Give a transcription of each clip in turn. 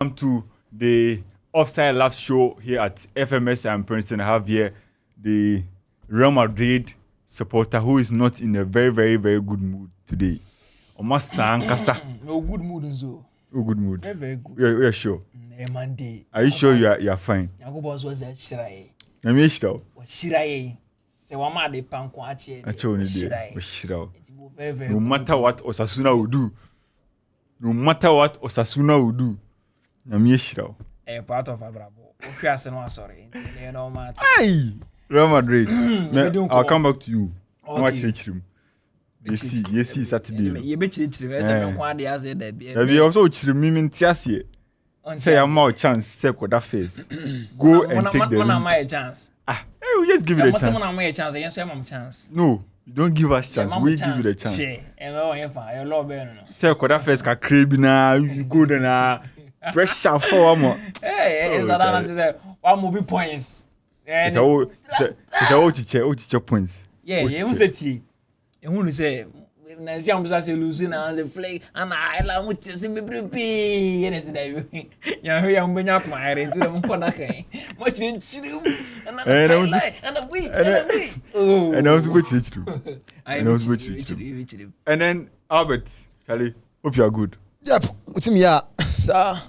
Welcome to the Offside Love Show here at FMS and Princeton. I have here the Real Madrid supporter who is not in a very, very, very good mood today. Almost Sankasa. No good mood and so. Oh, good mood. Very, very good. You're sure? Monday. Are you sure you are fine? Yago boss was that Shirai. Let me show. What Shirai? Se wama de pankwache. I told you there. Shirao. Very, very No matter what Osasuna will do. No matter what Osasuna will do. Let me show. A part of Abrabo. Ofiase sorry. You know matter. Aye. Real Madrid. I'll come back to you. Okay. Watch it. Yes, Saturday. You bet you to one as a Have you also children tiasie? Say I'm more chance, say that face. Go and take the my chance. We just give you the chance. Someone my chance, yes, I'm chance. No, you don't give us chance. We give you the chance. And oh, if I love say that face ka crave na you go there na pressure for more. Hey, is that say one movie points. It's a teacher points. Yeah, you say and who say na jam say lose na the flag and I la mu tse me bribi and say that ya hear am benya kuma ire into dem kwada kan mo chinchiru and we oh and I was going to true. And then Albert, Charlie, hope you are good. Yep, utimi ya sa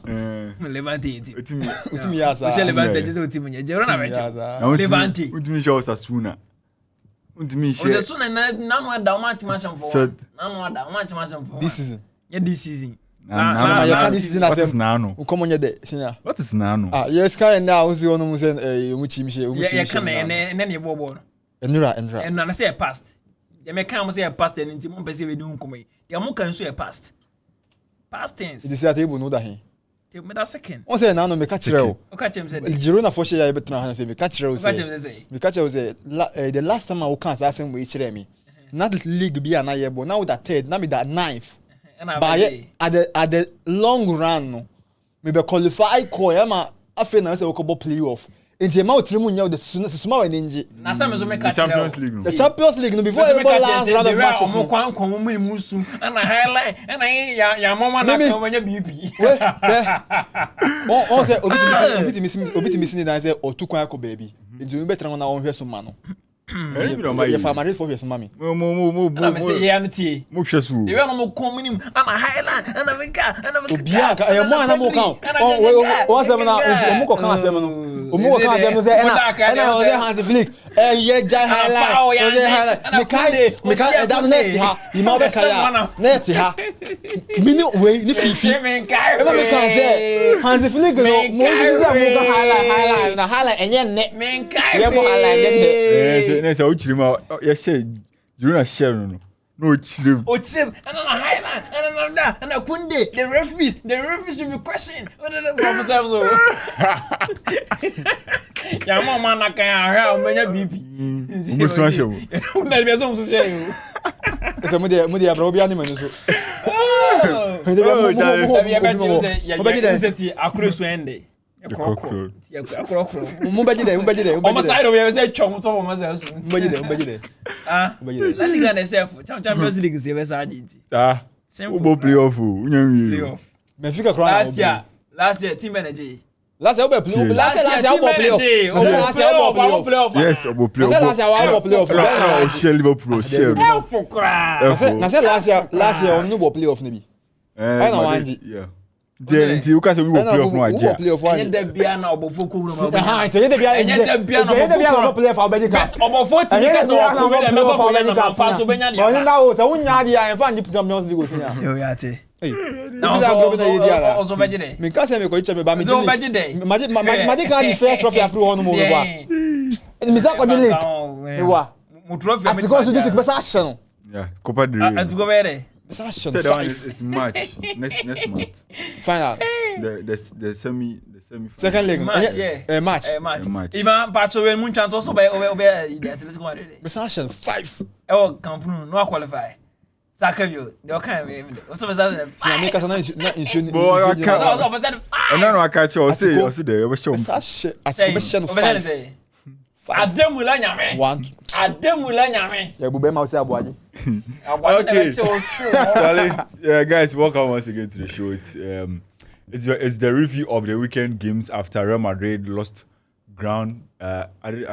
Levante utimi ya sa we Levante just utimi ya jero na meche Levante utimi show Osasuna Osasuna na no da match for na da match for this season. Yeah, this season Na ya kan this season what is nano? Ukomo nye de sinya. What is nano? Yes kan na uzi ono mu sen mu chimshe yeah kan na ne bobo no enra na say past ya me kan mo say past and nti mo pese we do nkomo yi ya mo kan so past tense it is at able no da hin te me da second on say na no me ka kire o ka chem say Girona for share ya betra han say me ka kire o say me ka kire o say the last time I can say asem we kire me not league be na yebo now that third na me that ninth but at the long run no me be qualify ko ya ma afi na say we go playoff enti ma otire mu nya the suma wa ninji na some so me ka kire the Champions League no before the last round of matches mo kwan kon mu musu na highlight na ya mama na ko nya BP on say obiti missing na say otukwan ko baby enti we better na on hwe so ma no ya family for hwe so ma me na me say ya ntie mo hwe so the way no mo kon mu na highlight na vika obia ka e mo ana mo kan o say na o mo ko kan asem no o mo kan asem say na o say Hans Flick ye jai highlight o say highlight me kai da net ha ni ma be kaya net ha mini we ni fifi me kai e me kan say Hans Flick no mo say mo go highlight na highlight enye net me kai ye mo highlight say o chirima ye share Girona share no chirima o chim and na highlight and na kunde the referees to be questioned what the professor so ya mama na kan ahwa o menya BP mo so show na be so share you ese mo de abra obi ani manu so mo be akure so ende mo be de o ma side o be say twom to mo say so mo be de Laliga na self Champions League se be sa agenti o bo playoff o nya wi playoff me fika crown last year team manager last year we play last year we playoff yes we playoff last year we playoff o share Liverpool share for cry na say last year on no playoff na bi I know wanji yeah then you can say we will playoff no aja and the bia na obofo ko wuro ma ha ite the bia na playoff abedi ka obofo ti ka so ko we na me ko na fa so benya dia oni na o so unya dia en fa ndi Champions League osia yo ya te na so agro na yedi ala o so beje de me ka say me ko iche me ba me so beje de ma de ka di first trophy afro hono mo wa me sa ko di league e wa mo trophy ati go so this be sa action yeah Copa del Rey ati go bere action it's March next month final the semi second leg match even Pacho when mun chance so be the Atletico Madrid be action 5 e o Camp Nou no qualify Sakavio the kind o so be say na me kasa na insuni no I catch you say there we show action as be action 5 Ademula nyame. Ademula nyame. Yeah, bube ma say aboaje. Okay. Yeah, guys, welcome once again to the show. It's It's the review of the weekend games after Real Madrid lost ground. I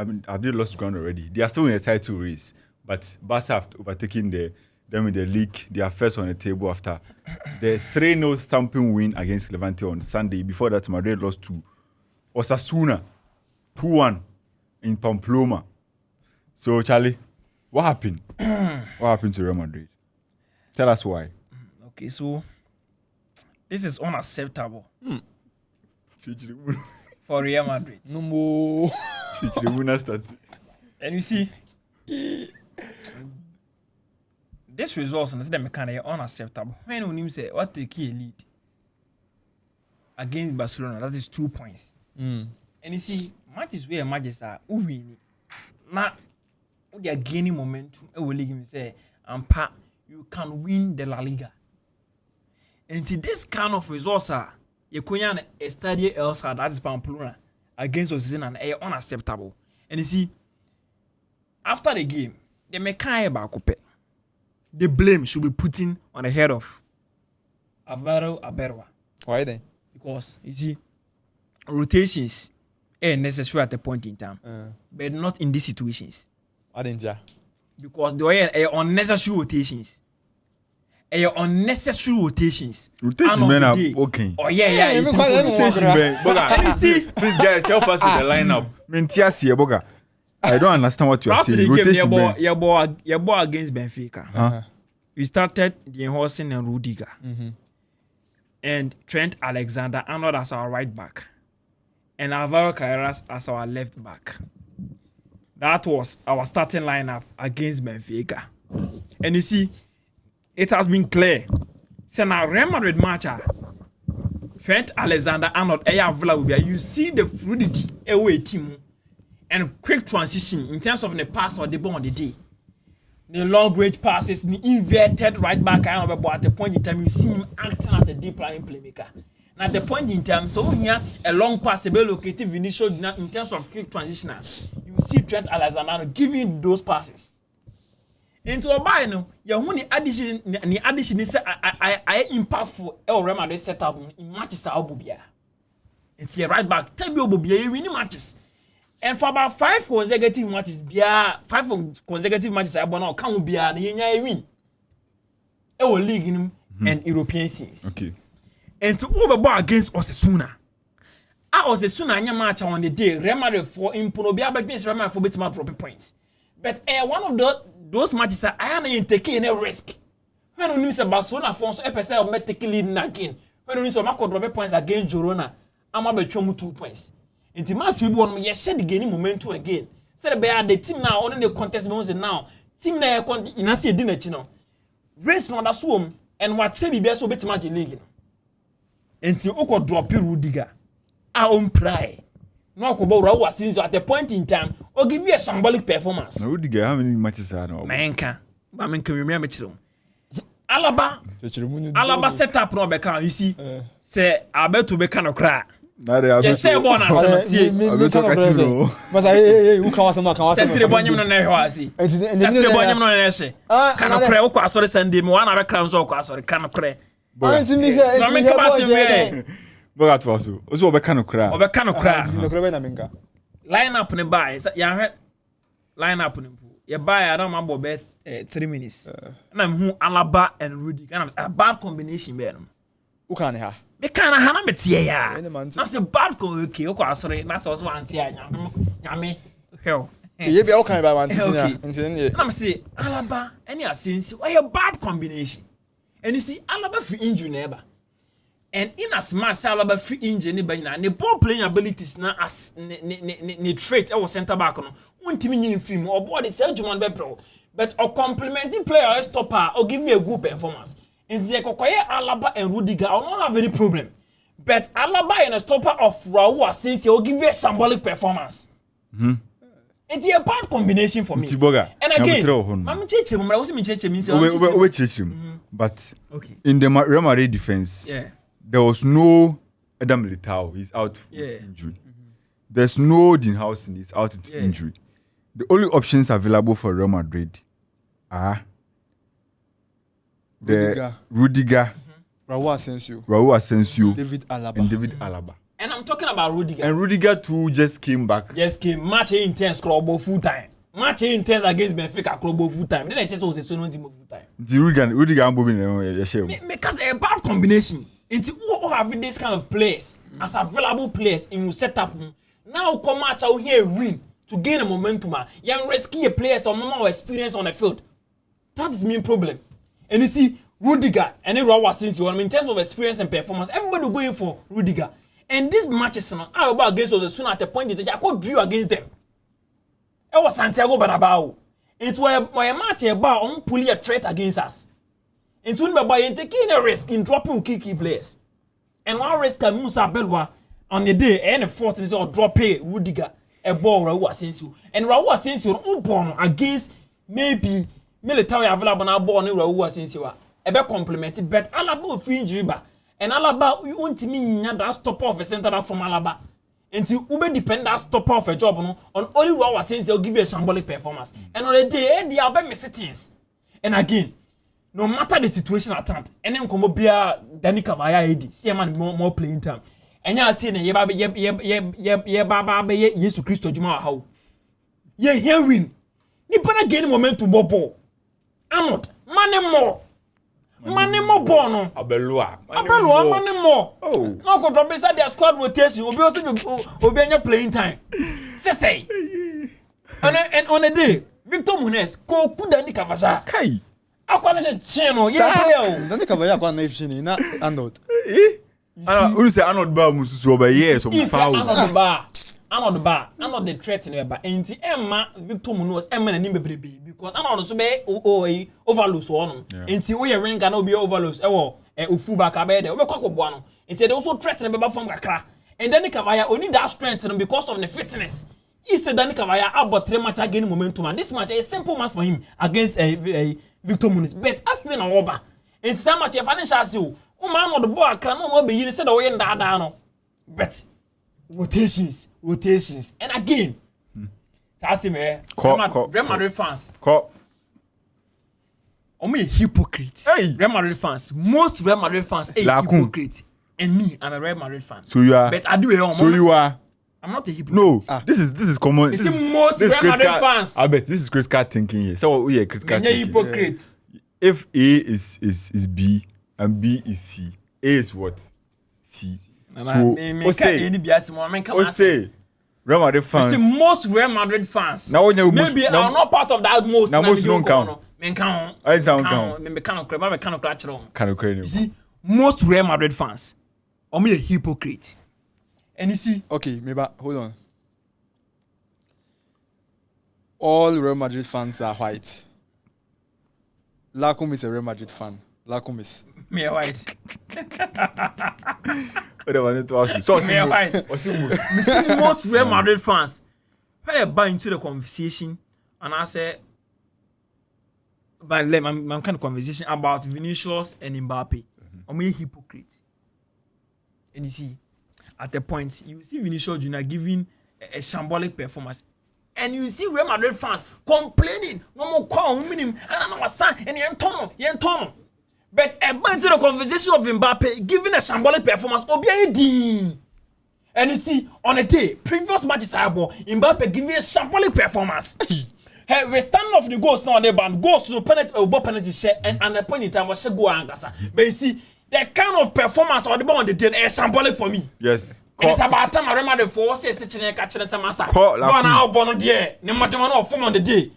mean, have they lost ground already? They are still in a title race, but Barca have overtaken them in the league. They are first on the table after the 3-0 stamping win against Levante on Sunday. Before that, Madrid lost to Osasuna 2-1 in Pamplona. So, Charlie, what happened? What happened to Real Madrid? Tell us why. Okay, so this is unacceptable for Real Madrid. No more. And you see, this result is unacceptable. When you say what take a lead against Barcelona, that is 2 points. And you see, matches where matches are winning. Now, they are gaining momentum. I will league say, you can win the Laliga. And to this kind of results are you can Estadio Elsa, that is Pamplona, against Osasuna, and they are unacceptable. And you see, after the game, they make the blame should be put in on the head of Alvaro Aberwa. Why then? Because you see, rotations are necessary at a point in time, but not in these situations. I didn't. Because they are unnecessary rotations. Unnecessary rotations. Rotation men are okay. Oh yeah. Rotation men. Boga, please guys help us with the lineup. Mentiasi, Boga. I don't understand what you are saying. Rotation men. Your ball against Benfica. We started the Horsen and Rudiger. And Trent Alexander-Arnold as our right back. And Alvaro Carreras as our left back. That was our starting lineup against Benfica. And you see, it has been clear. So now Real Madrid match, Trent Alexander-Arnold, you see the fluidity away team and quick transition in terms of the pass or the ball on the day. The long range passes, the inverted right back, but at the point in time you see him acting as a deep lying playmaker. And at the point in time, so here a long pass, a located Vinicius in terms of quick transition, you see Trent Alexander-Arnold giving those passes. Into a buy no, the addition is I impactful Real Madrid setup in matches are Bobia. It's your right back, tell me Bobia winning matches. And for about 5 consecutive matches, I now can't be a win. Our league and European scenes. Okay. And to over against Osasuna. Osasuna match on the day, Real Madrid for Impunobia against Real Madrid for better drop points. But one of those matches I am taking a risk. When you say Barcelona for so episode of taking lead again. When you say Marco drop points against Girona, I'm about 2 points. In the match we won, you share the gaining momentum again. Say the team now on the contest now. Team now in a see dinner chino. Race on the swim and watch the be so better match in league. Until Oko drop Rudiger. Our own pride. No Kobo was since at the point in time or give you a symbolic performance. Rudiger, how many matches are now? Manka. But can remember Chilum. Alaba set up no beka, you see. Say I bet to be kind of cry. Yes, say one as but who can was Send the bonum no nehwasi. And the bonum no neshe. Can of cry o sorry send him one other crowns or sorry can of cry. Boga to also. Also obeka no kra. Obeka no kra. No kra na menka. Line up ne buy. Ya hwe line up ne mpo. Ya buy Adam abo be 3 minutes. Na me hu Alaba and Rudy. Kana a bad combination be no. Who can ha? Me kana ha na metie ya. Na say bad ko okay o kwa sorry. Na so so antie ya nyame. Hell. Ye be o kan ba wan tisi na. Na me say Alaba any asensi. Why a bad combination? And you see Alaba free injury neighbor. And in as much as Alaba free injury the ball playing abilities na as ne trait our center back no untimi nyin free or body say Juman be pro but or complementing player stopper or give me a good performance in the Kokoye Alaba and Rudiger I don't have any problem but Alaba and a stopper of Raul since he will give you a symbolic performance. It's a bad combination for me. And again, I'm checking. I wasn't checking. But in the Real Madrid defense, there was no Adam Militao. He's out for injury. There's no Dean Housen. He's out into injury. The only options available for Real Madrid are the Rudiger Raul Asensio, David Alaba, and David Alaba. And I'm talking about Rudiger. And Rudiger too just came back. Match intense, club full time. Match intense against Benfica, club full time. Then I just was a son full time. The Rudiger and Bobby, because a bad combination. Into who have this kind of players as available players in your setup. Now come match out here win to gain a momentum. You rescue players or more experience on the field. That is the main problem. And you see Rudiger and then Raul Asensio, in terms of experience and performance, everybody going for Rudiger. And these matches now, I about against us as soon at the point that I could drew against them. It was Santiago Bernabeu. It's where my match about on pulling a threat against us. And soon by taking a risk in dropping key players. And one risk can Musa Belwa on the day and the 14th or drop Rudiger a ball Raul Asensio. And Raul Asensio born against maybe military available now born Raul Asensio. A bit complimented, but Alaba free injury. And Alaba, you want me that stopper of a center back from Alaba. Until Ube depend that stopper of a job on only Raul Asensio give you a shambolic performance. And on the day, the Alba settings. And again, no matter the situation at hand, and then come be a Danny Cavaya AD, see a man more playing time. And you see, ye Baba, Yesu Christo Juma how. Ye here win. Nipana gain momentum bobo. Amot, money more bono. Abelua, money more. Oh, no control beside their squad rotation. Will be also playing time. Say. And on a day, Victor Munez, go put Danny Cavaya. Kai. Akwana channel, yeah. Danny Cavaya kwa na ifshini na Arnold. Who say Arnold Ba mususu oba yes on foul. Arnold the threat in there, and Emma Victor Munoz Emma and Nimbe because Arnold so be overload so on. Until we ring can be overload. Ufuba kabede. We kwako bwano. Until they also threaten Baba from Kakra. And Danny Cavaya only that strength because of the fitness. He said Danny Cavaya about 3 matches again momentum, and this match is a simple match for him against Victor Muniz. But I feel no over. And some match financial so man on the ball can no be you said oh yen da no. But rotations. And again, I see me Real Madrid fans. Me hypocrites. Hey. Real Madrid fans. Most Real Madrid fans are hypocrites. And me, I'm a Real Madrid fan. So you are. But I do it. So you are. I'm not a hypocrite. No, this is common. It's the most Real Madrid fans. I bet this is critical thinking here. So we are critical thinking. Hypocrites. If A is B and B is C, A is what? C. So say Real Madrid fans. It's most Real Madrid fans. Now maybe I'm not part of that most. Now most don't count. Men count. I don't count. Men count. You see, most Real Madrid fans are me a hypocrite. And you see, okay, maybe hold on. All Real Madrid fans are white. Lacombe is a Real Madrid fan. Lacombe is. Me a white. So me a white. Most Real Madrid fans, when I buy into the conversation, and I say, but I'm kind of conversation about Vinicius and Mbappe. I'm a hypocrite. And you see, at the point, you see Vinicius Junior giving a shambolic performance. And you see Real Madrid fans complaining, no more call him, and I was saying, and Yentono. But about the conversation of Mbappe giving a shambolic performance, and you see, on a day, previous matches Mbappe giving a shambolic performance. Hey, we stand off the goals now, the band goes to the penalty share, and the point in time was go angasa. But you see, that kind of performance on the ball on the day is symbolic for me. Yes. And it's about time I remember the force catching some massa. Go now, born on the air, no matter what form on the day.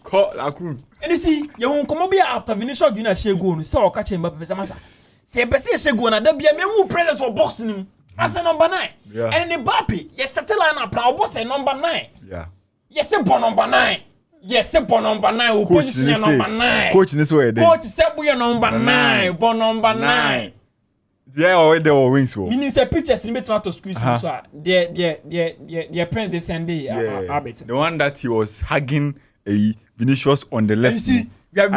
And you see, you won't come over after Vinicius Junior Shego, so catching Mbappe Samasa. Say, Bessie Shego, and there be a man who presents for boxing him as a number 9. Yeah. And Mbappe, yes, settle line up now, boss a number 9. Yeah. Yes, a bon number 9. Yes, bon number 9, who position number 9. Coach in this way, Coach said we are number 9, bon number 9. Yeah, already there were wings. Meaning, say pictures in the to squeeze. So, their parents they send the the one that he was hugging a Vinicius on the left. You see, we have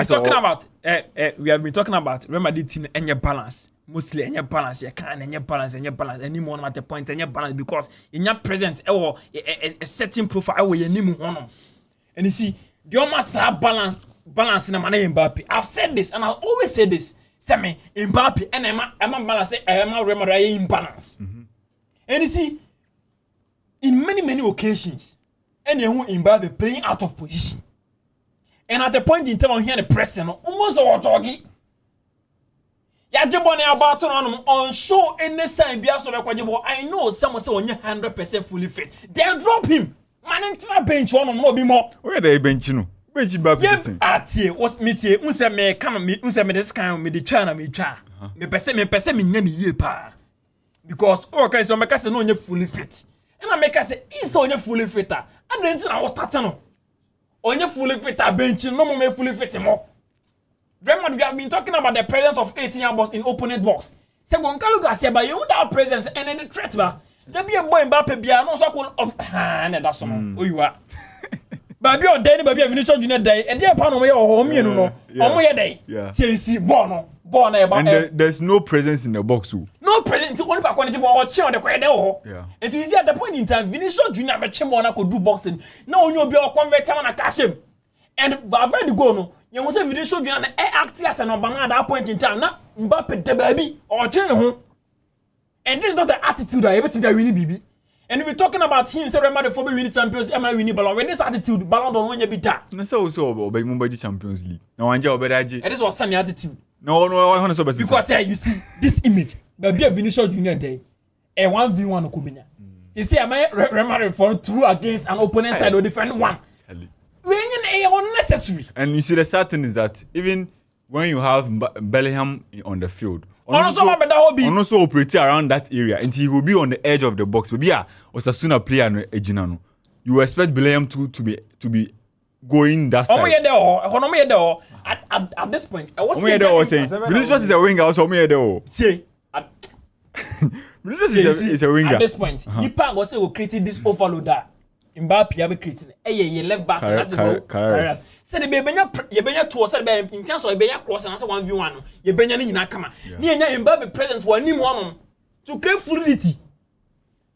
been talking about Real Madrid team and your balance. Mostly and your balance, you can't and your balance anymore at the point and your balance because in your present a certain profile where you need more. And you see, you must have balance in a manner Mbappe. I've said this and I'll always say this. Semi Mbappe and Emma balance Emma remember imbalance. And you see, in many occasions, anyone Mbappe playing out of position. And at the point in time on here the pressing almost all doggy. Yajibone about on show any sign be aso bekwajebo. I know someone say on 100% fully fit. Then drop him. Man into bench one no be more. Where they bench no? Bench Mbappe this. Atie was metie unse me come me unse me this kind me the twa na me twa. Me pese me nya ni yie pa. Because okay so make say no nya fully fit. And I make say if so nya fully fit ah, adenti na was starting no. Onye fully fit ah bench no more me fully fit more. Remember, we have been talking about the presence of 18-year boss in opponent box. Say when you look at say, but you without presence and then the threat, ba there be a boy Mbappe be no so called of and that's so. Who you are? Baby or day, baby Vinicius Junior day, and there upon me or home, you know, on my day. Yeah. See, born and there's no presence in the box too. No presence. Only back when you or chair on the quiet there. Yeah. And you see at the point in time, Vinicius Junior be chemo could do boxing. No, you be or convert him on a cash him. And I've ready to go no. You must say Vinicius Junior act as an obanga at that point in time. Now Mbappe the baby or turn home. And this is not the attitude that everything that we need, baby. And we're talking about him, say remember the winning champions, winning ballon. When this attitude, ballon don't win you be that. No, so about Mumbai Champions League. No, Anja Obedaji. And this was sunny attitude. No, I want to say because you see this image, baby Vinicius Junior day, a 1v1 Kubinya. You see, I might remember for through against an opponent side or different one. Unnecessary. And you see, the sad thing is that even when you have Bellingham on the field, also operate around that area, and he will be on the edge of the box. Maybe Osasuna player and Ejinano. You expect Bellingham to be going that side. At this point, I was saying Vinicius is a winger. Also, Vinicius is a winger. At this point, Ipa was say we created this overloader. Mbappe ya be creating ye left back that's go say the benya to say be in terms of benya cross and say 1v1 no ye benya ni nyina kama ni enya Mbappe presence wa nim one to create fluidity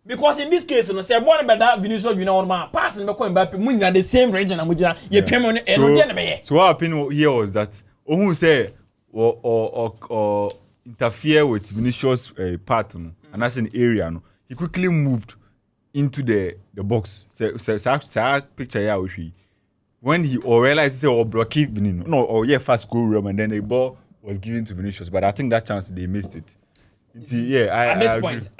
because in this case no say born be that Vinicius Junior one man pass and be call Mbappe mu nyina the same region na mu gina ye pem no e no dey na be. So what happened here was that who say or interfere with Vinicius part no and that's an area no he quickly moved into the box. So picture here with he when he realized or blocked Vinicius. No, or fast goal room and then the ball was given to Vinicius. But I think that chance they missed it. At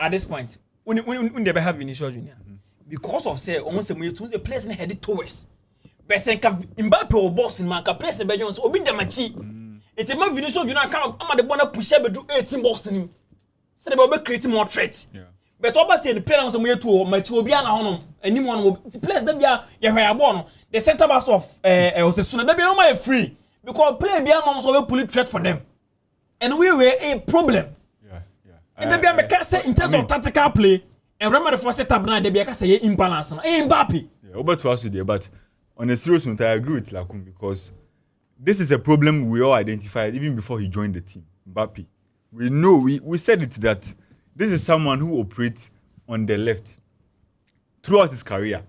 this point, when they have Vinicius Junior, because of say almost the players in headed towards. But say Mbappe or boss in man can place the Belgians obi damachi. It's a man Vinicius Junior come am the bona push be do 18 box in him. So they will be creating more threat. Yeah. But obviously the players some way to match will be na honom anyone will players that be ya hwe abo the center backs of Osasuna that be no free because play be am so we pull threat for them and we were a problem. Yeah. And that be make say in terms of tactical play and remember the first setup na that be can say imbalance na Mbappe. Yeah, over to us there, but on a serious note I agree with Lakum because this is a problem we all identified even before he joined the team. Mbappe. We know we said it that this is someone who operates on the left throughout his career.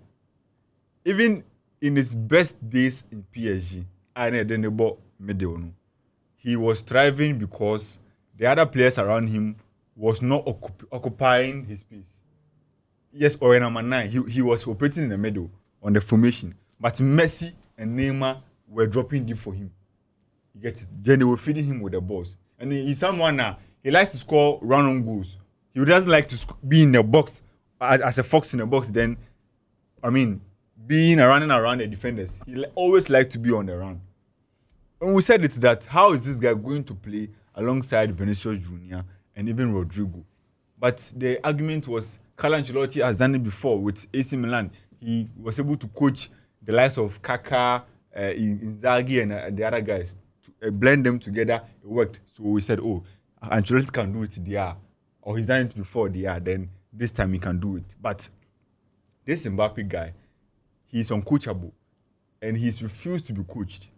Even in his best days in PSG, he was thriving because the other players around him was not occupying his space. Yes, or in number 9, he was operating in the middle on the formation. But Messi and Neymar were dropping deep for him. You get it? Then they were feeding him with the balls. And he's someone now, he likes to score run-on goals. He doesn't like to be in the box as a fox in the box. Then, being running around the defenders. He always liked to be on the run. And we said it that how is this guy going to play alongside Vinicius Junior and even Rodrigo? But the argument was Carlo Ancelotti has done it before with AC Milan. He was able to coach the likes of Kaká, Inzaghi, and the other guys to blend them together. It worked. So we said, Ancelotti can do it there. Or he's done it before there, then this time he can do it. But this Mbappe guy, he's uncoachable, and he's refused to be coached.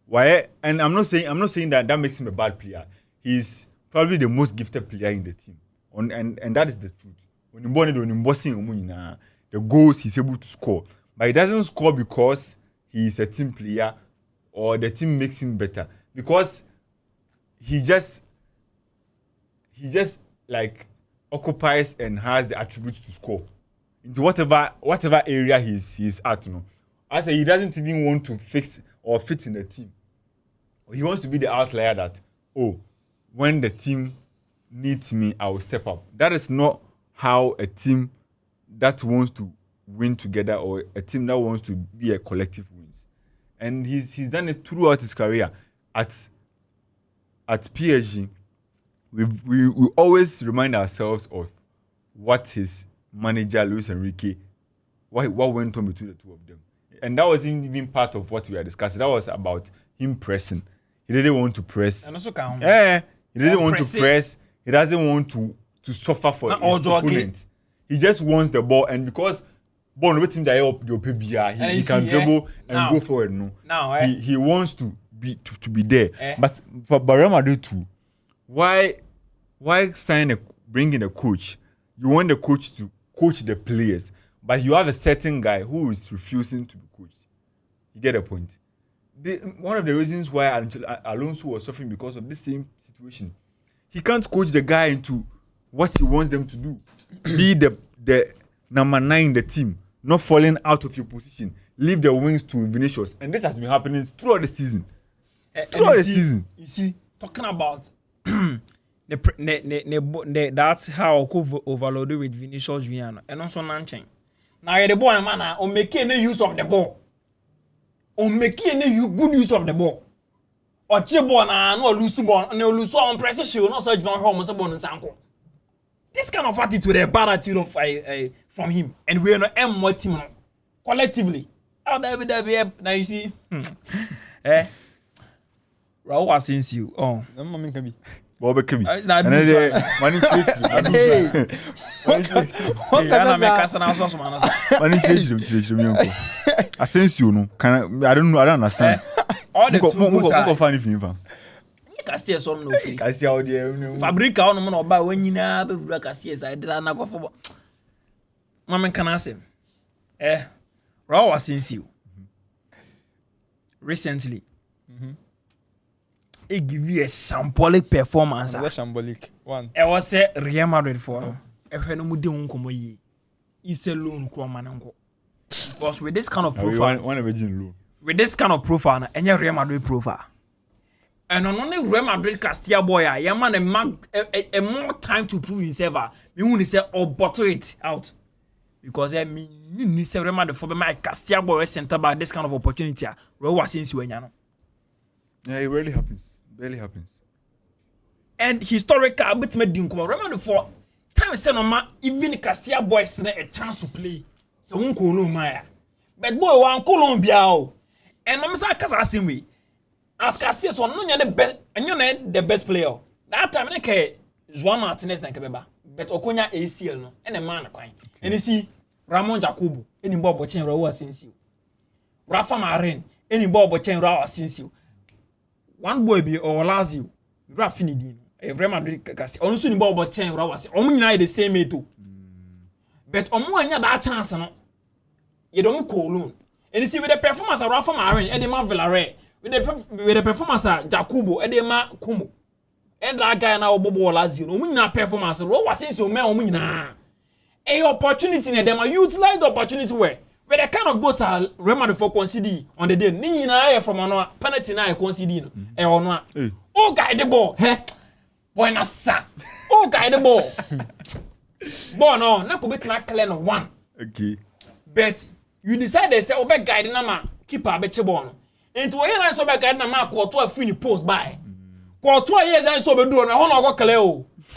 Why? And I'm not saying that makes him a bad player. He's probably the most gifted player in the team, and that is the truth. When the goals he's able to score, but he doesn't score because he's a team player or the team makes him better. Because he just like occupies and has the attributes to score into whatever area he's at. You know, I say he doesn't even want to fix or fit in the team. He wants to be the outlier that, oh, when the team needs me, I will step up. That is not how a team that wants to win together or a team that wants to be a collective wins. And he's done it throughout his career. At PSG, we always remind ourselves of what his manager Luis Enrique, what went on between the two of them. And that wasn't even part of what we are discussing. That was about him pressing. He didn't want to press. And also count. He didn't want to press. He doesn't want to suffer for his opponent. He just wants the ball, and because ball with him that he can dribble and go forward. No, he wants to be there. But for Real Madrid too, why bring in a coach? You want the coach to coach the players, but you have a certain guy who is refusing to be coached. You get the point? One of the reasons why Alonso was suffering because of this same situation, he can't coach the guy into what he wants them to do. Be the number 9 in the team, not falling out of your position. Leave the wings to Vinicius, and this has been happening throughout the season. You see, talking about that's how I could overload with Vinicius Junior and also Nanchen. Now the boy man on making use of the ball. On making good use of the ball. Or Chibona no lose ball, no lose on pressure she will not search on home and Sanko. This kind of attitude, a bad attitude of from him, and we are not more team collectively. How now you see, Raul was since you. Oh, Mommy can be. Bob can be. Money I sense you know. I don't understand. All the two funny thing. Castia some no free. Castia audio. Fabrica on no ba when you na be Castia I did na go for. Mama can ask him. Raw was since you. Recently. It give you a symbolic performance. That's symbolic. One. It was a Real Madrid for. No mu de unko yi. Is a loan kro mananko. Because with this kind of profile, with this kind of profile, any Real Madrid profile. And on only Real Madrid Castilla boy, your man a more time to prove himself. Me want to say bottle it out. Because I mean you need to Real Madrid for my Castilla boy center back this kind of opportunity. Real was since you know. Yeah, it rarely happens. Barely happens. And historical bit me dim come Real Madrid for time say no ma even Castilla boys a chance to play. So unko no maya. But boy wan Colombia o. And I'm say kasa same way. As Castilla so no the best and the best player. That time na ke João Martinez na kebeba. But Okonya ACL no and a man kwan. And you see Ramon Jacobo any ball bochen Raul since you. Rafa Marin any ball bochen Raul since you. One boy be or Lazio. Rafinidino. Real Madrid Castilla. Also ni ball bochen Raul say. Omo nyina the same way too. But omo anya that chance no. You don't call alone. And you see with the performance of Rafa Marin and the Villarreal. With the performance of Jacobo, Edema Kumo, and that guy now Bobo Lazio, no performance. What was it so many? A opportunity in them, utilize the opportunity where the kind of goals are remembered for conceding on the day. Nina from a penalty now conceding, or not. Oh, guide the ball, boy, na sa. Oh, guide the ball. Boy, no, not could be not clear one. Okay. But you decide they say, oh, back guide nama keep a betcha ball. Into where I saw back at the mark or 12 free post by. For 2 years I saw me doing a honor go clear.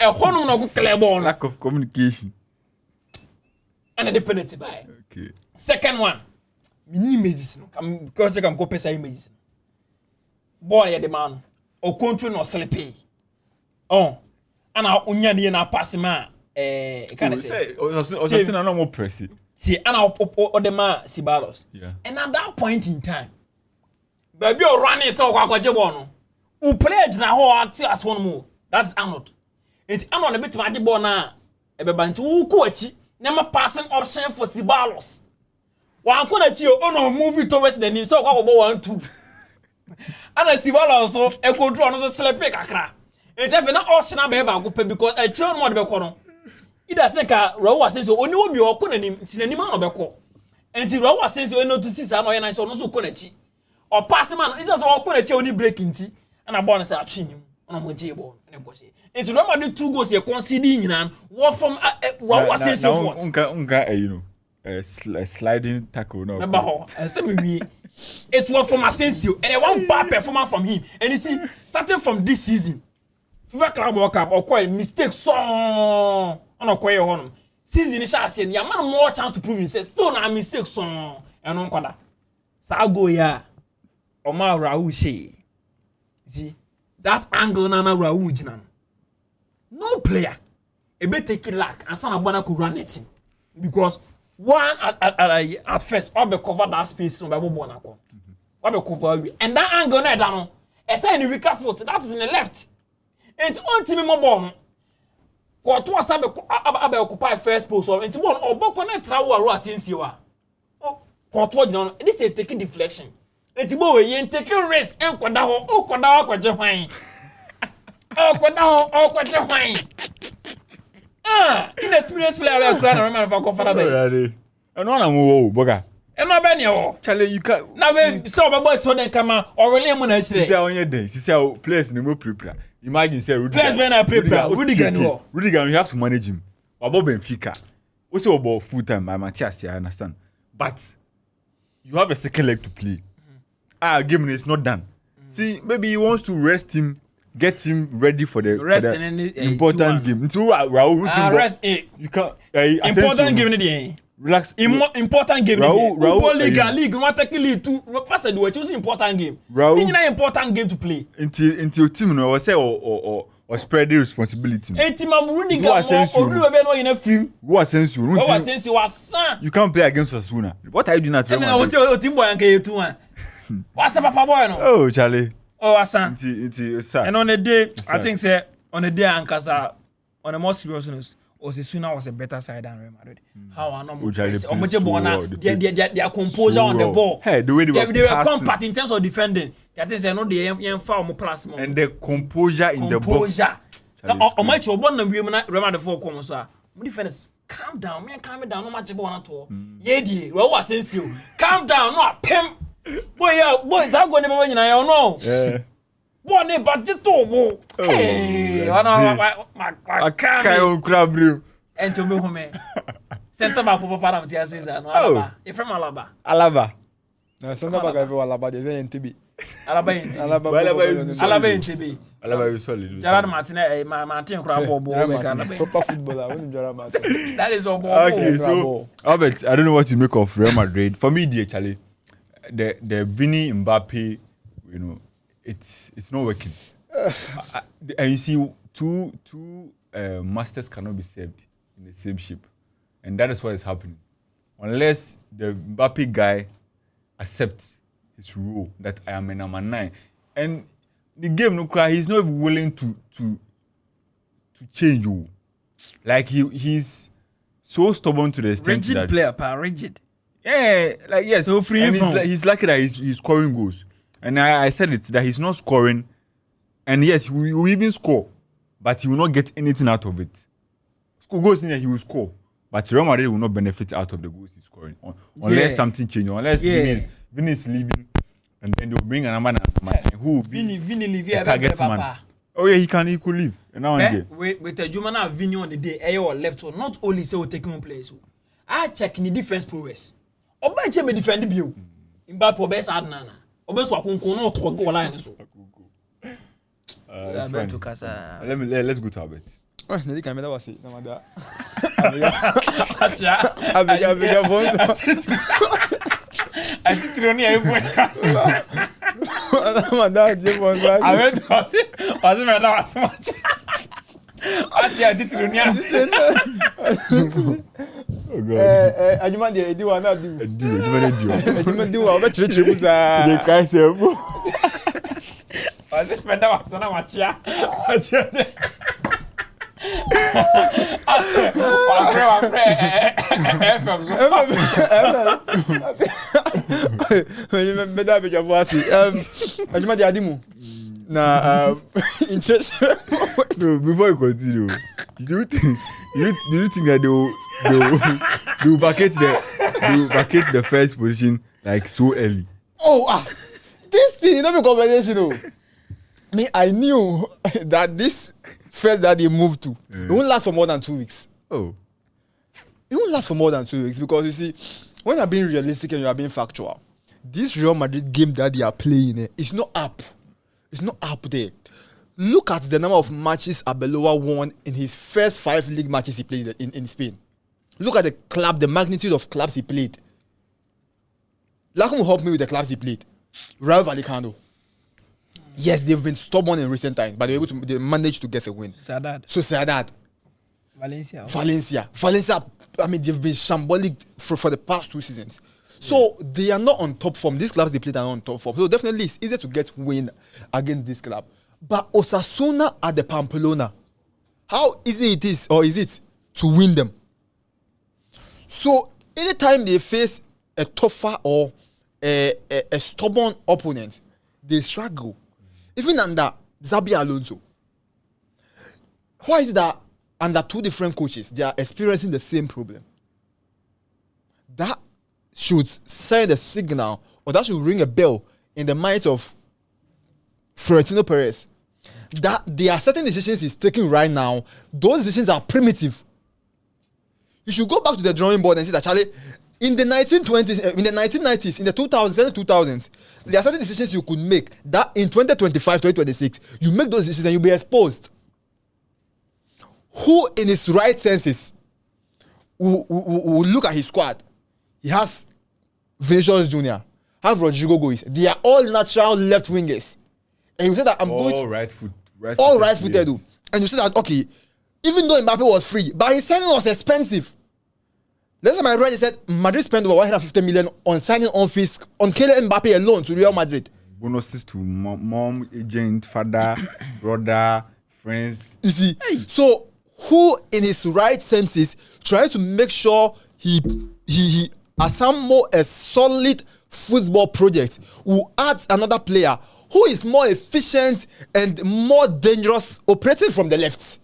A honor go clear ball. Lack of communication. And a penalty by. Okay. Second one. Mini images. Because I can go pesa images. Boy at the man. Or country no sleepy. Oh. And our unyani na passima. Can I say? Also, no more pressy. See, and our the man Sibalos. Yeah. And at that point in time. Baby, you're running so quite who pledge na ho act as one more. That's Arnold. It's Arnold a bit magic ball now. A babanti who coach, never passing option for Sibalos. One could you no movie towards the name so 1 2. And a Sibalos so a control on the sleepy kakra. It's even not all Shana Beba go pay because a child more be kono. Ida say ka Rawa says oni obi o ko nanim sinanima no be ko. Enti Rawa says o no to see sa no ye na so no so ko nachi. O pass man is so o ko nachi oni break nti na ball na say atwe nim. Ona mo je ball na go say. Enti Roma do 2 goals e concede nyina. What from Rawa says so what? Unka you know. A sliding tackle no. It was from Asensio and a one bad performance from him. And you see, starting from this season, FIFA Club World Cup or quite mistake song on a quiet home. Season is saying, "Ya man more chance to prove himself." Still na mistake song and on kwada. Sago ya Omar Raul she. See that angle na Raul jinan. No player. A bit take it lack and some abana could run at him because. One at first, all be cover that space on Bible born akon. All be cover and that angle na down. E say in weaker foot, that is in the left. It's on team mo ball no. Ko to asa be occupy first post or into one oboko na trawo aro Asensio a. Ko to gina no, this is taking deflection. Enti bo we yen taking risk en koda ho, o koda ho kwaje hwan. O koda ho, o kwaje hwan. Inexperienced player will cry and for comfortable. And one am boga. And no be o. Charlie, you can now we so about so then come or really am na chire. Say on your day, say players no more prepare. Imagine say Rudiger. Players be na prepare. Rudiger, you have to manage him. About Benfica. We say about full time, my Matthias, I understand. But you have a second leg to play. Game is not done. See, maybe he wants to rest him. Get him ready for the important game. Rest you can important game ni relax. Important game. Laliga league. We want to league too. Pass the way. Choose important game. Ni na important game to play. Until team no say or spread the responsibility. Team Rudiger mo obi be no in a free. Go Asensio. Go Asensio wasan. You can't play against Osasuna. What are you doing at Real Madrid? O team boy anke you too one. What's papa boy no? Oh Charlie. Oh, Asan. And on the day, I think say on the day Ankasa, on the more serious news, Osasuna was a better side than Real Madrid. How I know their composure on the ball. Hey, the way they were compact in terms of defending. That is, I know they foul more plus. And the composure in the ball. Now, on my show, one of Real Madrid for commons are defenders. Calm down, man. Calm down. No much about at all. Yeah, dear. Well, what's sense? Calm down. No, pimp. Boy, is that going to be when I know? Yeah. Boy, ne budget to hey, I can't grab you. And to me, home. Center back for Papa says, no, Alaba. If from Alaba. No, center back for Alaba. There's an NTB. Alaba NTB. Alaba is solid. Gerard Martinez, Martin Crabo, proper footballer. That is all. Okay, so Albert, I don't know what you make of Real Madrid. For me, dear Charlie. The Vini Mbappe, you know, it's not working. And you see, two masters cannot be served in the same ship, and that is what is happening. Unless the Mbappe guy accepts his role that I am a number 9, and the game no cry, he's not willing to change. Like he's so stubborn to the extent rigid player, rigid. Yeah, like yes. So free and he's lucky that he's scoring goals, and I said it that he's not scoring, and yes, he will even score, but he will not get anything out of it. Score goals in there, he will score, but Real Madrid will not benefit out of the goals he's scoring unless something changes, unless Vini is leaving, and then they'll bring another man who will be Vini a target man. Oh yeah, he could leave. And now with the Jumana Vini on the day, or left, so not only so taking on players. I check in the defense progress. Oba me defend you. Mbappe obe sad nana. Obe so akunku no to go line so. Let's go to Albert. Oh, nedi kamera wasi na mada. Abiga bonzo. Ati troni aí foi. Mada je bonzo. Albert wasi me da wasi macha. Ati troni. Oh God. Adjuma de edi wa na di. Adjuma di wa o be chire buza. Dey kai se bu. Wasi me da wasi na macha. Adjuma de adimu. interest. No, before you continue, do you think that they will vacate the first position like so early? This thing, not a conversation. I knew that this first that they moved to, it won't last for more than 2 weeks. Oh. It won't last for more than 2 weeks because you see, when you're being realistic and you're being factual, this Real Madrid game that they are playing is not up. It's not up there. Look at the number of matches Arbeloa won in his first 5 league matches he played in Spain. Look at the magnitude of clubs he played. Lacom will help me with the clubs he played. Rayo Vallecano. Yes, they've been stubborn in recent times, but they managed to get a win. Sociedad. Valencia. I mean, they've been shambolic for the past 2 seasons. So they are not on top form. These clubs they played are not on top form. So definitely it's easier to get win against this club. But Osasuna at the Pamplona, how easy it is to win them? So anytime they face a tougher or a stubborn opponent, they struggle. Even under Xabi Alonso. Why is it that under 2 different coaches, they are experiencing the same problem? That should send a signal, or that should ring a bell in the minds of Florentino Perez, that there are certain decisions he's taking right now. Those decisions are primitive. You should go back to the drawing board and see that, Charlie, in the 1920s, in the 1990s, in the 2000s, there are certain decisions you could make that in 2025, 2026, you make those decisions and you'll be exposed. Who in his right senses will look at his squad? He has Vinicius Jr., have Rodrigo Goes. They are all natural left wingers. And you say that all right-footed. And you say that, okay, even though Mbappe was free, but his signing was expensive. Last time I read, he said Madrid spent over 150 million on signing on fees on Kylian Mbappe alone to Real Madrid. Bonuses to mom, agent, father, brother, friends. You see, so who in his right senses trying to make sure he assemble a solid football project will add another player who is more efficient and more dangerous operating from the left?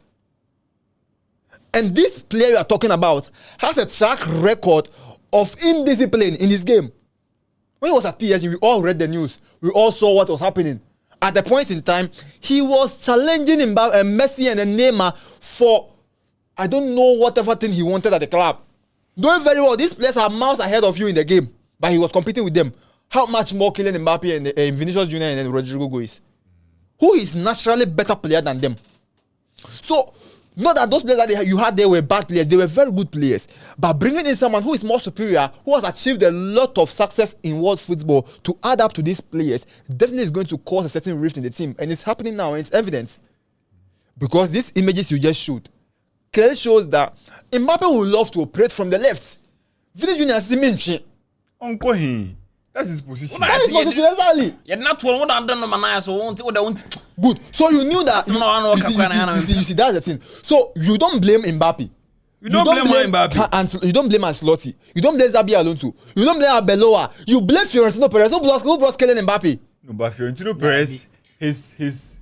And this player you are talking about has a track record of indiscipline in his game. When he was at PSG, we all read the news. We all saw what was happening. At the point in time, he was challenging Messi and Neymar for, I don't know, whatever thing he wanted at the club. Doing very well. These players are miles ahead of you in the game, but he was competing with them. How much more Kylian Mbappe and Vinicius Jr. and Rodrigo Goes? Who is naturally better player than them? So, not that those players that you had there were bad players. They were very good players. But bringing in someone who is more superior, who has achieved a lot of success in world football to add up to these players, definitely is going to cause a certain rift in the team. And it's happening now, and it's evident. Because these images you just showed clearly shows that Mbappe would love to operate from the left. Vinicius Jr. Uncle him. That's his position. That's his position, exactly. You're not one I don't know, man. So won't. Good. So you knew that. You see, that's the thing. So you don't blame Mbappe. You don't blame Mbappe. You don't blame Ancelotti. You don't blame Xabi Alonso. You don't blame Arbeloa. You blame Florentino Perez. Who brought Kylian Mbappe? No, but Florentino Perez, his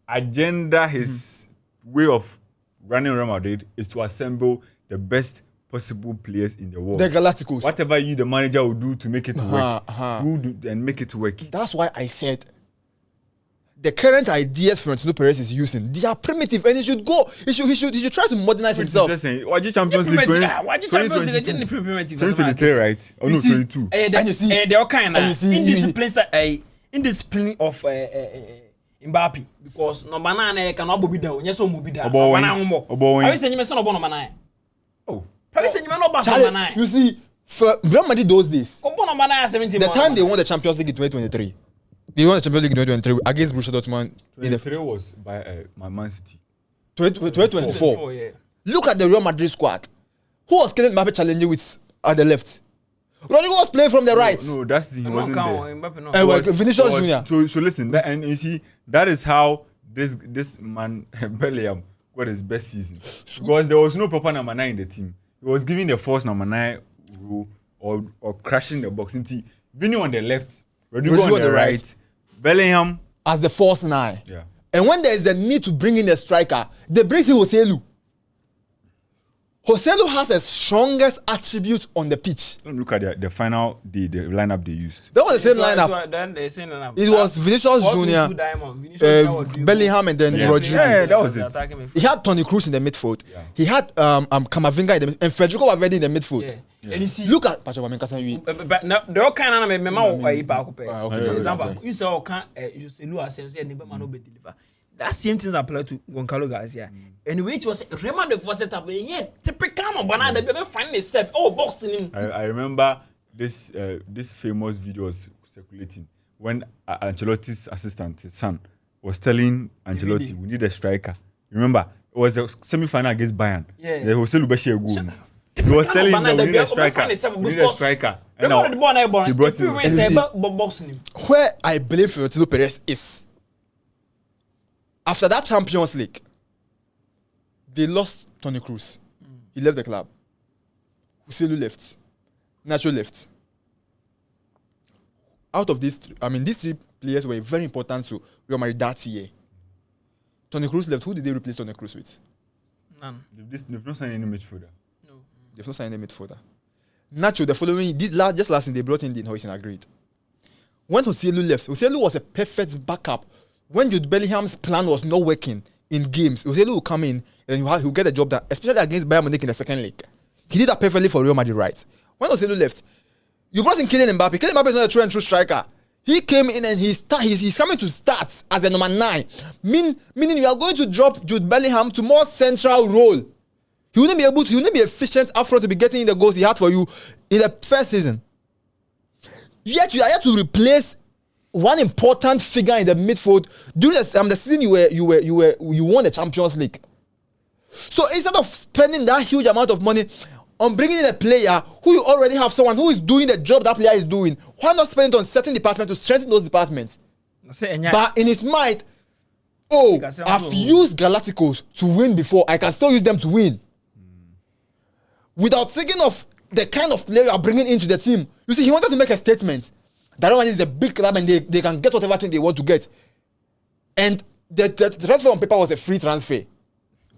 agenda, his way of running Real Madrid is to assemble the best possible players in the world. The Galacticos. Whatever you, the manager, will do to make it work, do and make it work. That's why I said the current ideas Florentino Perez is using, they are primitive, and he should go. He should try to modernize himself. Why did Champions League 2023, right? Oh no, 22. And you see, they are kind of indiscipline of Mbappe, because number 9 cannot be down. Yes, so be down. I say you son of number 9. Oh. Charlie, you see, for Real Madrid those days, the time they won the Champions League in 2023, they won the Champions League in 2023 against Borussia Dortmund. 2023 was by Man City. 2024. Yeah. Look at the Real Madrid squad. Who was Kylian Mbappe challenging with at the left? Rodrigo was playing from the right. No, that's he wasn't there. Vinicius Jr. So listen, and you see, that is how this man Bellingham got his best season, because there was no proper number 9 in the team. He was giving the false number 9 role or crashing the box. Vinny on the left, Rodrigo on the right, Bellingham as the false nine. Yeah. And when there is the need to bring in a striker, they bring in Joselu. Joselu has the strongest attributes on the pitch. Look at the final the lineup they used. That was the same lineup. Then the same lineup. It was Vinicius Junior, Bellingham, and then Rodrigo. Yeah, that was it. He had Toni Kroos in the midfield. Yeah. He had Camavinga in the midfield, and Federico Valverde in the midfield. Yeah. And you see, look at Patrick Wameka. But now the all kind of remember example. You say all kind you say Lua say never man be deliver. That same things apply to Goncalo Garcia. Anyway, it was remember the first setup. Yeah, typical man, but they be finding himself. Oh, boxing him. I remember this famous video was circulating when Ancelotti's assistant, his son, was telling Ancelotti, "We need a striker." Remember, it was a semi-final against Bayern. Yeah. They were still a goal. He was telling him that we need a striker. We need a striker. And now he brought him. Where I believe Florentino Perez is. After that Champions League, they lost Toni Kroos. He left the club. Joselu left. Nacho left. Out of these three players were very important to Real Madrid that year. Toni Kroos left. Who did they replace Toni Kroos with? None. They've not signed any midfielder. No. They've not signed any midfielder. Nacho, the following, just last thing, they brought in Dean Huijsen, agreed. When Joselu left, Joselu was a perfect backup. When Jude Bellingham's plan was not working in games, Joselu will come in and he'll get the job done, especially against Bayern Munich in the second leg. He did that perfectly for Real Madrid, right? When Joselu left, you brought in Kylian Mbappe. Kylian Mbappe is not a true and true striker. He came in and he's coming to start as a number 9. Meaning you are going to drop Jude Bellingham to more central role. He wouldn't be efficient up front to be getting in the goals he had for you in the first season. Yet you are here to replace one important figure in the midfield during the season you won the Champions League. So instead of spending that huge amount of money on bringing in a player who you already have someone who is doing the job that player is doing, why not spend it on certain departments to strengthen those departments? But in his mind, I've used Galacticos to win before, I can still use them to win. Without thinking of the kind of player you are bringing into the team. You see, he wanted to make a statement that one is a big club and they can get whatever thing they want to get. And the transfer on paper was a free transfer.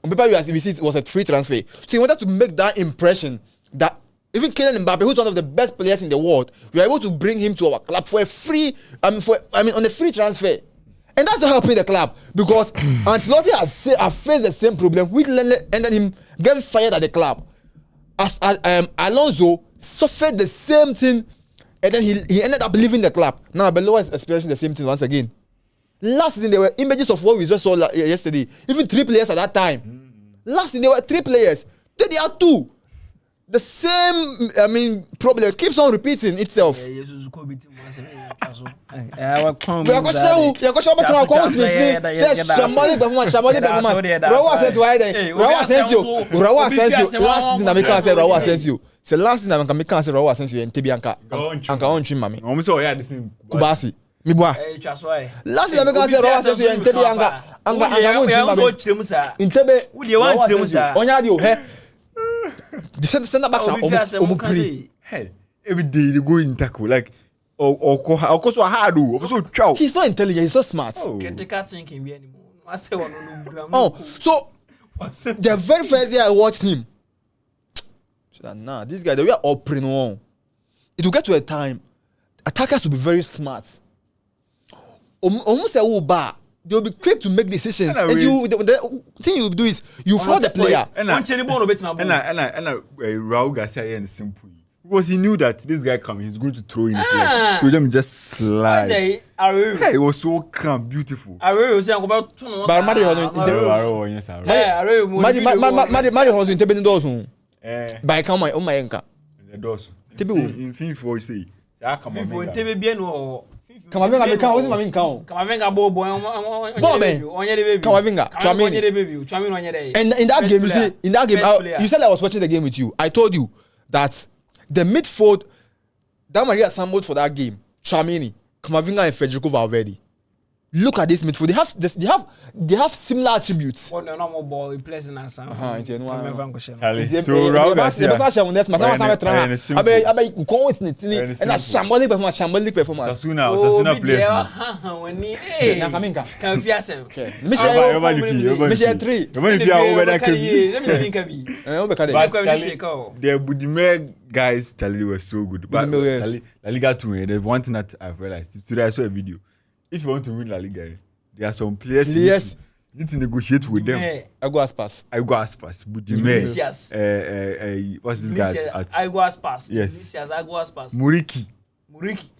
On paper, you see it was a free transfer. So he wanted to make that impression that even Kylian Mbappe, who's one of the best players in the world, we are able to bring him to our club for a free, on a free transfer. And that's not helping the club because Ancelotti has faced the same problem which ended him getting fired at the club. As Alonso suffered the same thing and then he ended up leaving the club. Now Beloa is experiencing the same thing once again. Last season there were images of what we just saw yesterday. Even 3 players at that time. Last season there were 3 players. Then there are 2. The same problem keeps on repeating itself. C'est last thing I can make answer Rawa Asensio and Tibianka. Anka on chim mami. Kubasi. Mi boy. Last thing I make answer Rawa Asensio and Tibianka. Anka on chim mami. Intebe. Onyadio he. The center backs are omukri. Hey, every day they go in tackle like or so hard. He's not intelligent, he's not smart. Can't thinking be anymore. So the very first day I watched him, nah, this guy, we are operating on. It will get to a time, attackers will be very smart. Almost a little bad. They will be quick to make decisions. And the thing you will do is you follow the player. And Raul Garcia is simple. Because he knew that this guy coming, he's going to throw in his leg. So let me just slide. Hey, it was so calm, beautiful. Mario Honso in Tebeni Dawson. By come my enka. The doors. In FIFA, say. Kamavinga can wasn't my count. Kamavinga bobo onye baby. Kamavinga and in that game, you see, in that game, you said I was watching the game with you. I told you that the midfield that Maria assembled for that game, Tchouaméni, Kamavinga and Federico Valverde. look at this midfield. They have similar attributes. What the normal ball he plays in Assam. Charlie, so Raul Garcia. Shambolic performance. Sasuna players. Can fiasem. Michel 3. The Budimir guys, Charlie, were so good. But Charlie, La Liga 2, there's one thing that I've realized. Today I saw a video. If you want to win La Liga, there are some players you need to negotiate with them. Aigua Aspas. Budimir. What's this guy at? Aigua Aspas. Yes. Aigua Aspas. Muriki.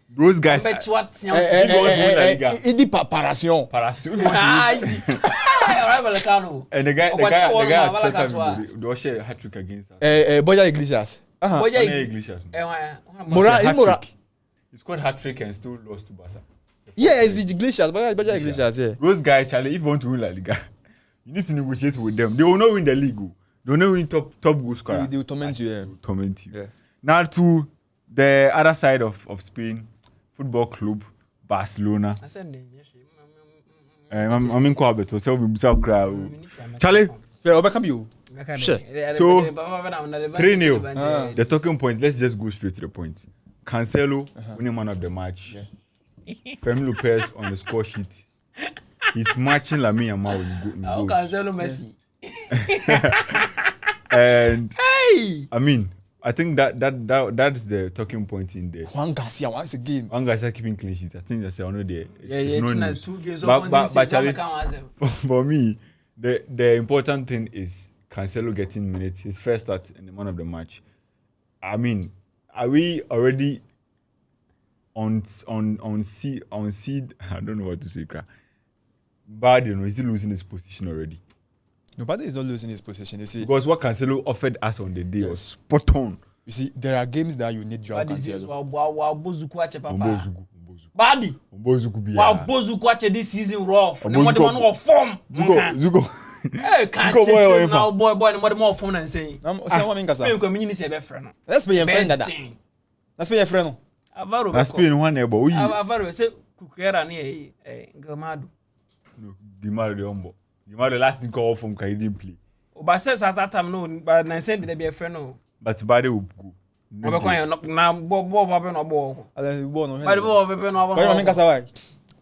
Those guys. Idi Paration. Easy. And the guy at second time, they all share a hat-trick against us. Boya Iglesias. Iglesias. Mora. He scored hat-trick and still lost to Barca. Yeah, it's Iglesias. Boya Iglesias, yeah. Those guys, Charlie, if you want to win La Liga, you need to negotiate with them. They will not win the league. They will not win top goal scorer. They will torment you, yeah. Torment you. Yeah. Now to the other side of Spain, Football Club Barcelona. I'm in Coabeto, so we must crowd. Charlie, yeah, you. Sure. So 3-0. The talking point. Let's just go straight to the point. Cancelo winning man of the match. Fermin Lopez on the score sheet. He's matching Lamine Yamal in goals. Cancelo Messi. And I mean, I think that's the talking point in there. Juan Garcia once again. Juan Garcia keeping clean sheet. I think that's the honor there. It's no news. 2 games. But Charlie, for me, the important thing is Cancelo getting minutes. His first start in the man of the match. I mean, are we already on seed? I don't know what to say. But is he losing his position already? Nobody is not losing his position. You see, because what Cancelo offered us on the day was spot on. You see, there are games that you need Joao Cancelo. Badi. Bozuku ache this season rough. The more form. Zuko. Hey, can't you now, boy, the more form than saying. Spain community say be friend. Let's be your friend, Dada. Let's be your friend. Avaro. Let's be one neighbor. Avaro say Kukera ni Gamadu. No, Dimaro the humble. Dimaro last thing call from he didn't play. But says at that time no, but I said they be a friend no. But Bade will go. I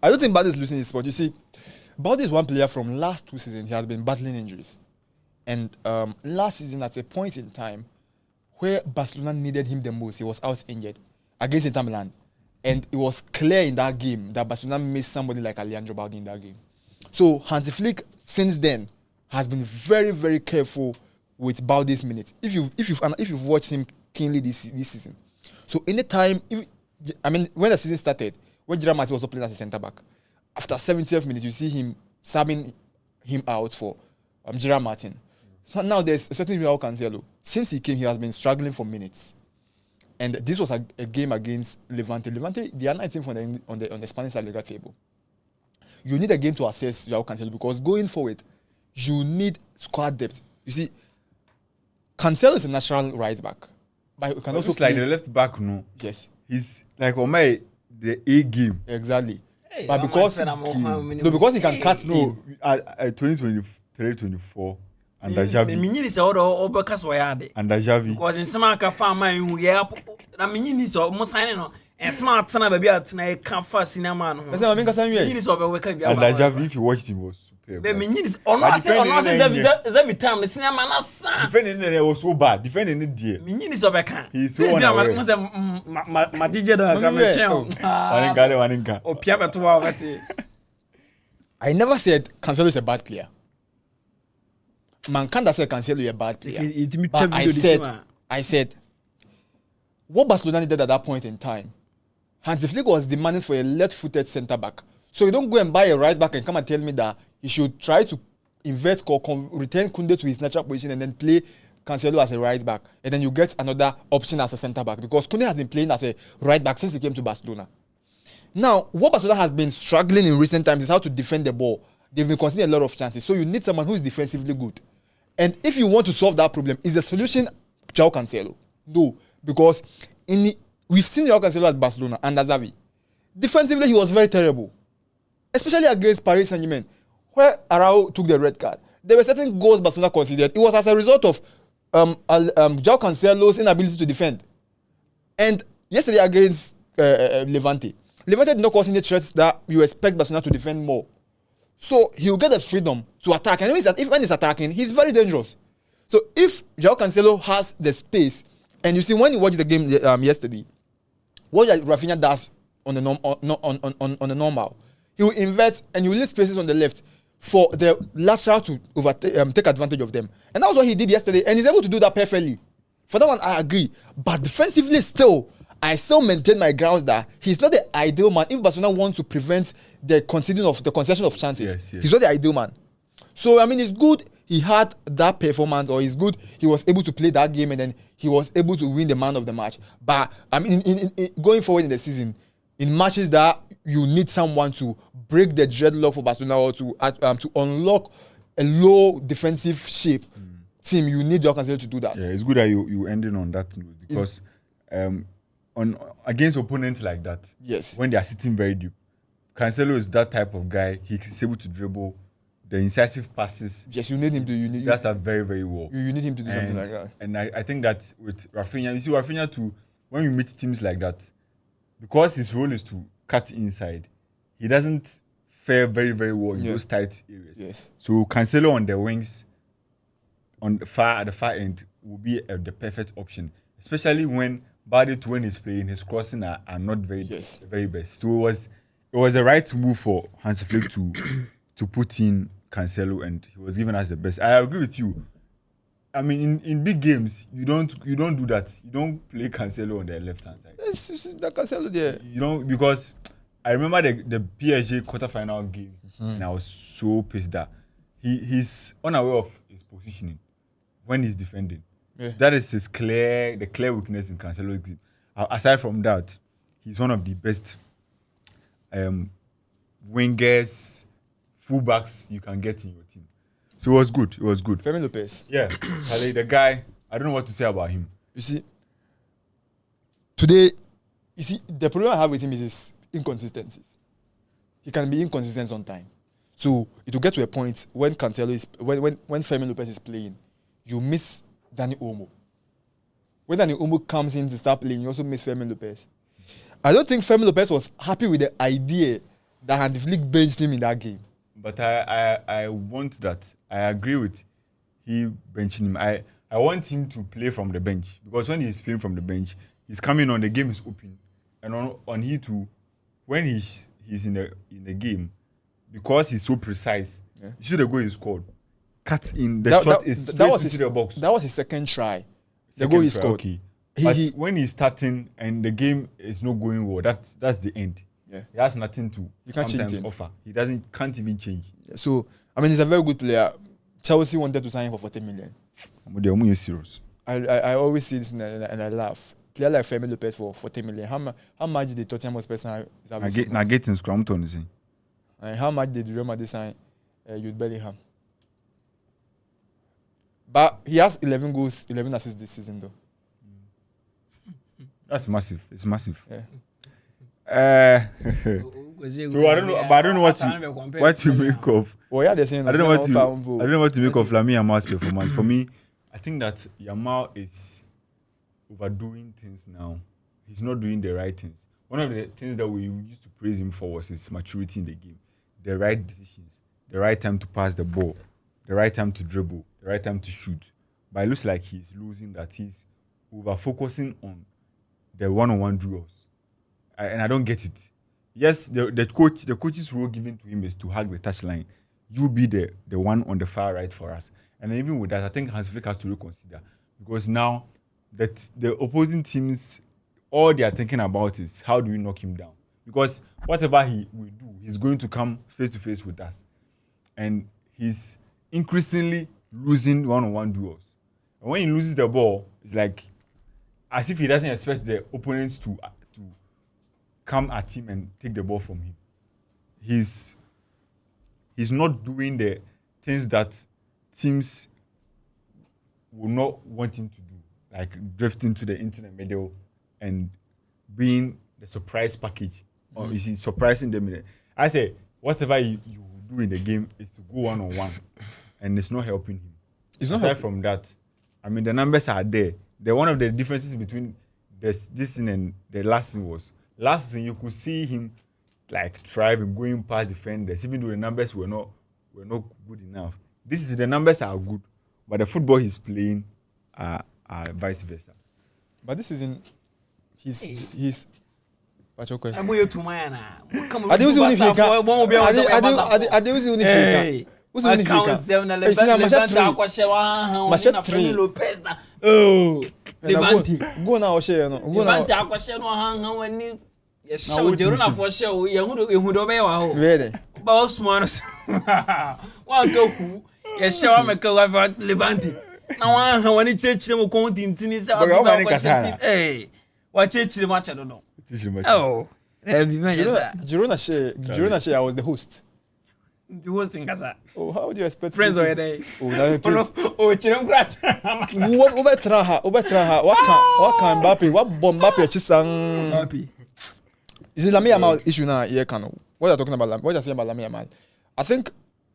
don't think Bade is losing his spot. You see, Bade is one player from last 2 seasons. He has been battling injuries. And last season, at a point in time where Barcelona needed him the most, he was out injured against Inter Milan. And it was clear in that game that Barcelona missed somebody like Alejandro Balde in that game. So Hansi Flick, since then, has been very, very careful with Balde's minutes. If you've watched him keenly this season. So anytime, when the season started, when Gerard Martin was playing as a centre back, after 70th minute, you see him subbing him out for Gerard Martin. So now there's a certain Joao Cancelo. Since he came, he has been struggling for minutes. And this was a game against Levante. Levante, they are 19th on the Spanish Laliga table. You need a game to assess Joao Cancelo because going forward, you need squad depth. You see, Cancelo is a natural right back. But you can also play like the left back, no. Yes. He's like the A game. Exactly. Hey, but because he can cut in. 2023-24 under Xavi. Minyini se odo obekas wayade. Under Xavi. Because in some ka farm hu ye na minyini so mo sign no. And smart na baby atna e kan fa cinema no. Say maminka san wie. Minyini so obeweka bia. Under Xavi, if you watched him, was superb. The minyini ono say every time the cinema na san. Defending was so bad. Defending it there. Minyini so obeka. He's so unaware. Ma DJ da ka me chen. Waninga. O pia beto wa obeti. I never said Cancelo is a bad player. Man can't say Cancelo is a bad player. But I said, what Barcelona needed at that point in time, Hansi Flick was demanding for a left-footed centre-back. So you don't go and buy a right-back and come and tell me that he should try to invert or return Koundé to his natural position and then play Cancelo as a right-back. And then you get another option as a centre-back. Because Koundé has been playing as a right-back since he came to Barcelona. Now, what Barcelona has been struggling in recent times is how to defend the ball. They've been conceding a lot of chances. So you need someone who is defensively good. And if you want to solve that problem, is the solution Joao Cancelo? No. Because we've seen Joao Cancelo at Barcelona under Xavi. Defensively, he was very terrible. especially against Paris Saint-Germain, where Arau took the red card. There were certain goals Barcelona considered. It was as a result of João Cancelo's inability to defend. And yesterday against Levante did not cause any threats that you expect Barcelona to defend more. So he'll get the freedom to attack. And when he's attacking, he's very dangerous. So if João Cancelo has the space, and you see when you watch the game yesterday, what Rafinha does on the normal, he will invert and he will leave spaces on the left for the lateral to take advantage of them. And that was what he did yesterday, and he's able to do that perfectly. For that one, I agree. But defensively still, I still maintain my grounds that he's not the ideal man. If Barcelona wants to prevent the concession of chances, yes. He's not the ideal man. So, I mean, it's good he had that performance, or it's good he was able to play that game and then he was able to win the man of the match. But, I mean, in going forward in the season, in matches that you need someone to break the dreadlock for Barcelona or to unlock a low defensive shape team, you need João Cancelo to do that. Yeah, it's good that you ending on that note, because against opponents like that, yes, when they are sitting very deep, Cancelo is that type of guy. He's able to dribble the incisive passes. Yes, you need him to. That's a very, very well. You need him to do something like that. And I think that with Rafinha, you see Rafinha too, when you meet teams like that, because his role is to cut inside, he doesn't fare very, very well in those tight areas. Yes. So Cancelo on the wings, at the far end, will be the perfect option, especially when when he's playing, his crossing are not very very best. So it was a right move for Hansi Flick to put in Cancelo, and he was given us the best. I agree with you. I mean, in big games, you don't do that. You don't play Cancelo on the left-hand side. Yes, that Cancelo there. You don't, because I remember the PSG quarterfinal game, and I was so pissed that he's unaware of his positioning when he's defending. Yeah. That is the clear weakness in Cancelo's game. Aside from that, he's one of the best wingers, fullbacks you can get in your team. So it was good. Fermin Lopez. Yeah. The guy, I don't know what to say about him. You see, today, the problem I have with him is his inconsistencies. He can be inconsistent sometimes. So it will get to a point when when Fermin Lopez is playing, you miss Dani Olmo. When Dani Olmo comes in to start playing, you also miss Fermin Lopez. I don't think Fermin Lopez was happy with the idea that Hansi Flick benched him in that game. But I want that. I agree with he benching him. I want him to play from the bench, because when he's playing from the bench, he's coming on, the game is open, and when he's in the game, because he's so precise, you see the goal he scored. Cut in the shot is straight into the box. That was his second try. The goal he scored. Okay. But when he's starting and the game is not going well, that's the end. Yeah. He has nothing to offer. He can't even change. Yeah, so I mean, he's a very good player. Chelsea wanted to sign him for 40 million. They're serious. I always see this and I laugh. Player like Fermin Lopez for 40 million. How much did Tottenham spend? Now getting Scrumpton, is and how much did Real Madrid sign Jude Bellingham? But he has 11 goals, 11 assists this season, though. That's massive. It's massive. Yeah. So I don't know what to make of. Well, yeah, they're saying I don't know what to make of Lamine Yamal's performance. For me, I think that Yamal is overdoing things now. He's not doing the right things. One of the things that we used to praise him for was his maturity in the game, the right decisions, the right time to pass the ball, the right time to dribble, the right time to shoot. But it looks like he's losing that. He's over-focusing on the one-on-one duels. And I don't get it. Yes, the coach's role given to him is to hug the touchline. You be the one on the far right for us. And even with that, I think Hansi Flick has to reconsider. Because now, that the opposing teams, all they are thinking about is how do we knock him down? Because whatever he will do, he's going to come face-to-face with us. And he's increasingly losing one-on-one duels. And when he loses the ball, it's like as if he doesn't expect the opponents to come at him and take the ball from him. He's not doing the things that teams will not want him to do, like drifting into the middle and being the surprise package. Or is he surprising them? I say whatever you do in the game is to go 1-on-1, and it's not helping him. It's not Aside from that, I mean, the numbers are there. One of the differences between this season and the last season was last season you could see him like thriving, going past defenders, even though the numbers were not good enough. This is the numbers are good, but the football he's playing are vice versa. But this season, he's. Pachokwe. I'm going to my Anna. I do only feel I do only feel who's only oh, Levante. Go now, share no. Go now. Levante akwashe no han when you show Jerona for show you do be wa ho. Ready. Ba osman. One go who you show make Levante. Na wan han when you chechire mo kontintini say akwashe. Eh. Wa chechire mo ache no. Oh. Girona share I was the host. The host in Gaza. Oh, how would you expect friends or day? Oh, that please. Oh, chirem crash. Obetraha. What can Mbappe? What Mbappe chisang? Mbappe. Is it Lamine Yamal issue now? Yeah, Kano. What are you talking about? What are you saying about Lamine Yamal? I think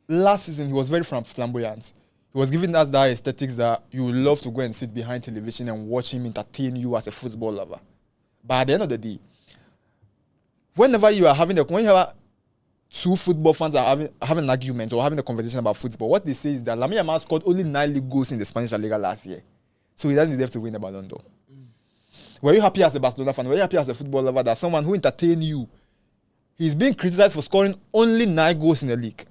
last season he was very flamboyant. He was giving us that aesthetics that you would love to go and sit behind television and watch him entertain you as a football lover. But at the end of the day, whenever you have two football fans are having an argument or having a conversation about football, what they say is that Lamine Yamal scored only 9 league goals in the Spanish Laliga last year. So he doesn't deserve to win the Ballon d'Or. Were you happy as a Barcelona fan? Were you happy as a football lover that someone who entertained you, he's being criticized for scoring only 9 goals in the league.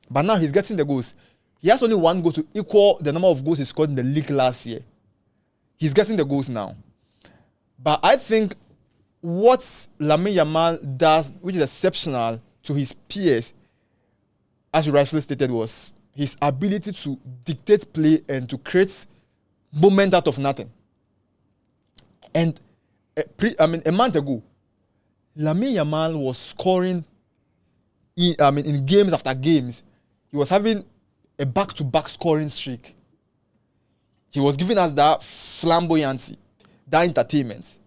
But now he's getting the goals. He has only 1 goal to equal the number of goals he scored in the league last year. He's getting the goals now. But I think what Lamine Yamal does, which is exceptional to his peers, as you rightfully stated, was his ability to dictate play and to create moment out of nothing. And a month ago, Lamine Yamal was scoring in games after games. He was having a back-to-back scoring streak. He was giving us that flamboyancy, that entertainment.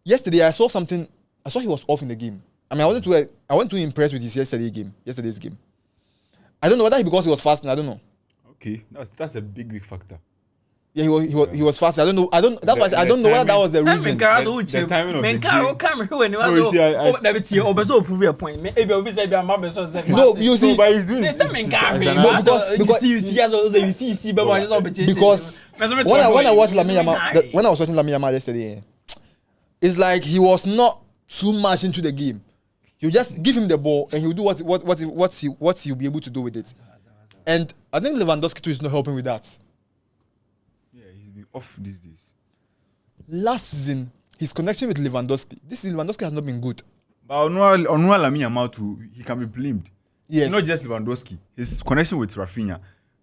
Yesterday, I saw he was off in the game. I mean, I wasn't too impressed with his yesterday's game. I don't know whether because he was fasting. I don't know. Okay, that's a big factor. Yeah, he was fasting. I don't know. That's why I don't know whether that was the reason. The timing of the game. No, you see, but he's doing because when I watched Lamine Yamal, when I was watching Lamine Yamal yesterday, it's like he was not too much into the game. You just give him the ball and he'll do what he'll be able to do with it. And I think Lewandowski too is not helping with that. Yeah, he's been off these days. Last season, his connection with Lewandowski, this season Lewandowski has not been good. But on Lamine Yamal too, he can be blamed. Yes. Not just Lewandowski. His connection with Rafinha.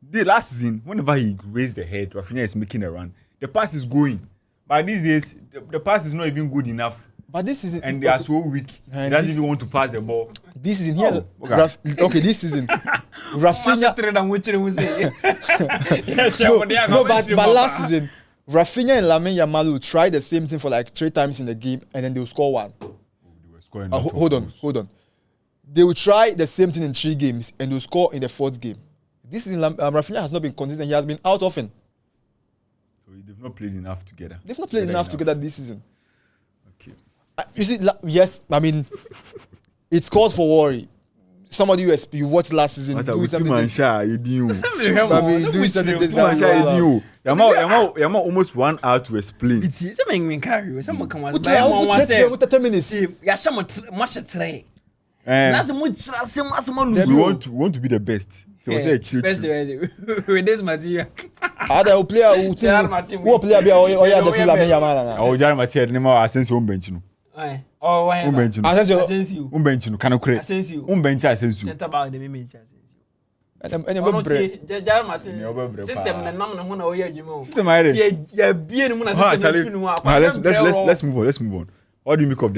The last season, whenever he raised the head, Rafinha is making a run. The pass is going. But these days, the pass is not even good enough. But this season, and they are so weak. He doesn't even want to pass the ball. This season here, this season, Rafinha. But last season, Rafinha and Lamine Yamal will try the same thing for like 3 times in the game, and then they'll score 1. They were scoring hold on. They will try the same thing in 3 games, and they'll score in the 4th game. This season, Rafinha has not been consistent. He has been out often. So they've not played enough together. They've not played enough together this season. Okay. You see, yes, I mean, it's cause for worry. Somebody you watched last season do something. Yama almost 1 hour to explain. It's something carry. Someone come on. We want to be the best. So best with this material. Other player who player be or ya the Lamine Yamal. Oh, Jara Matia name Asensio bench no. Oh, why? Asensio bench no can create. Asensio. Bench Asensio. Center back the me Asensio. And Jara Martin system na nam na ho na o ya adwuma. System ayre. Ya bie ni mu na system finu a. Let's move on. What do you make of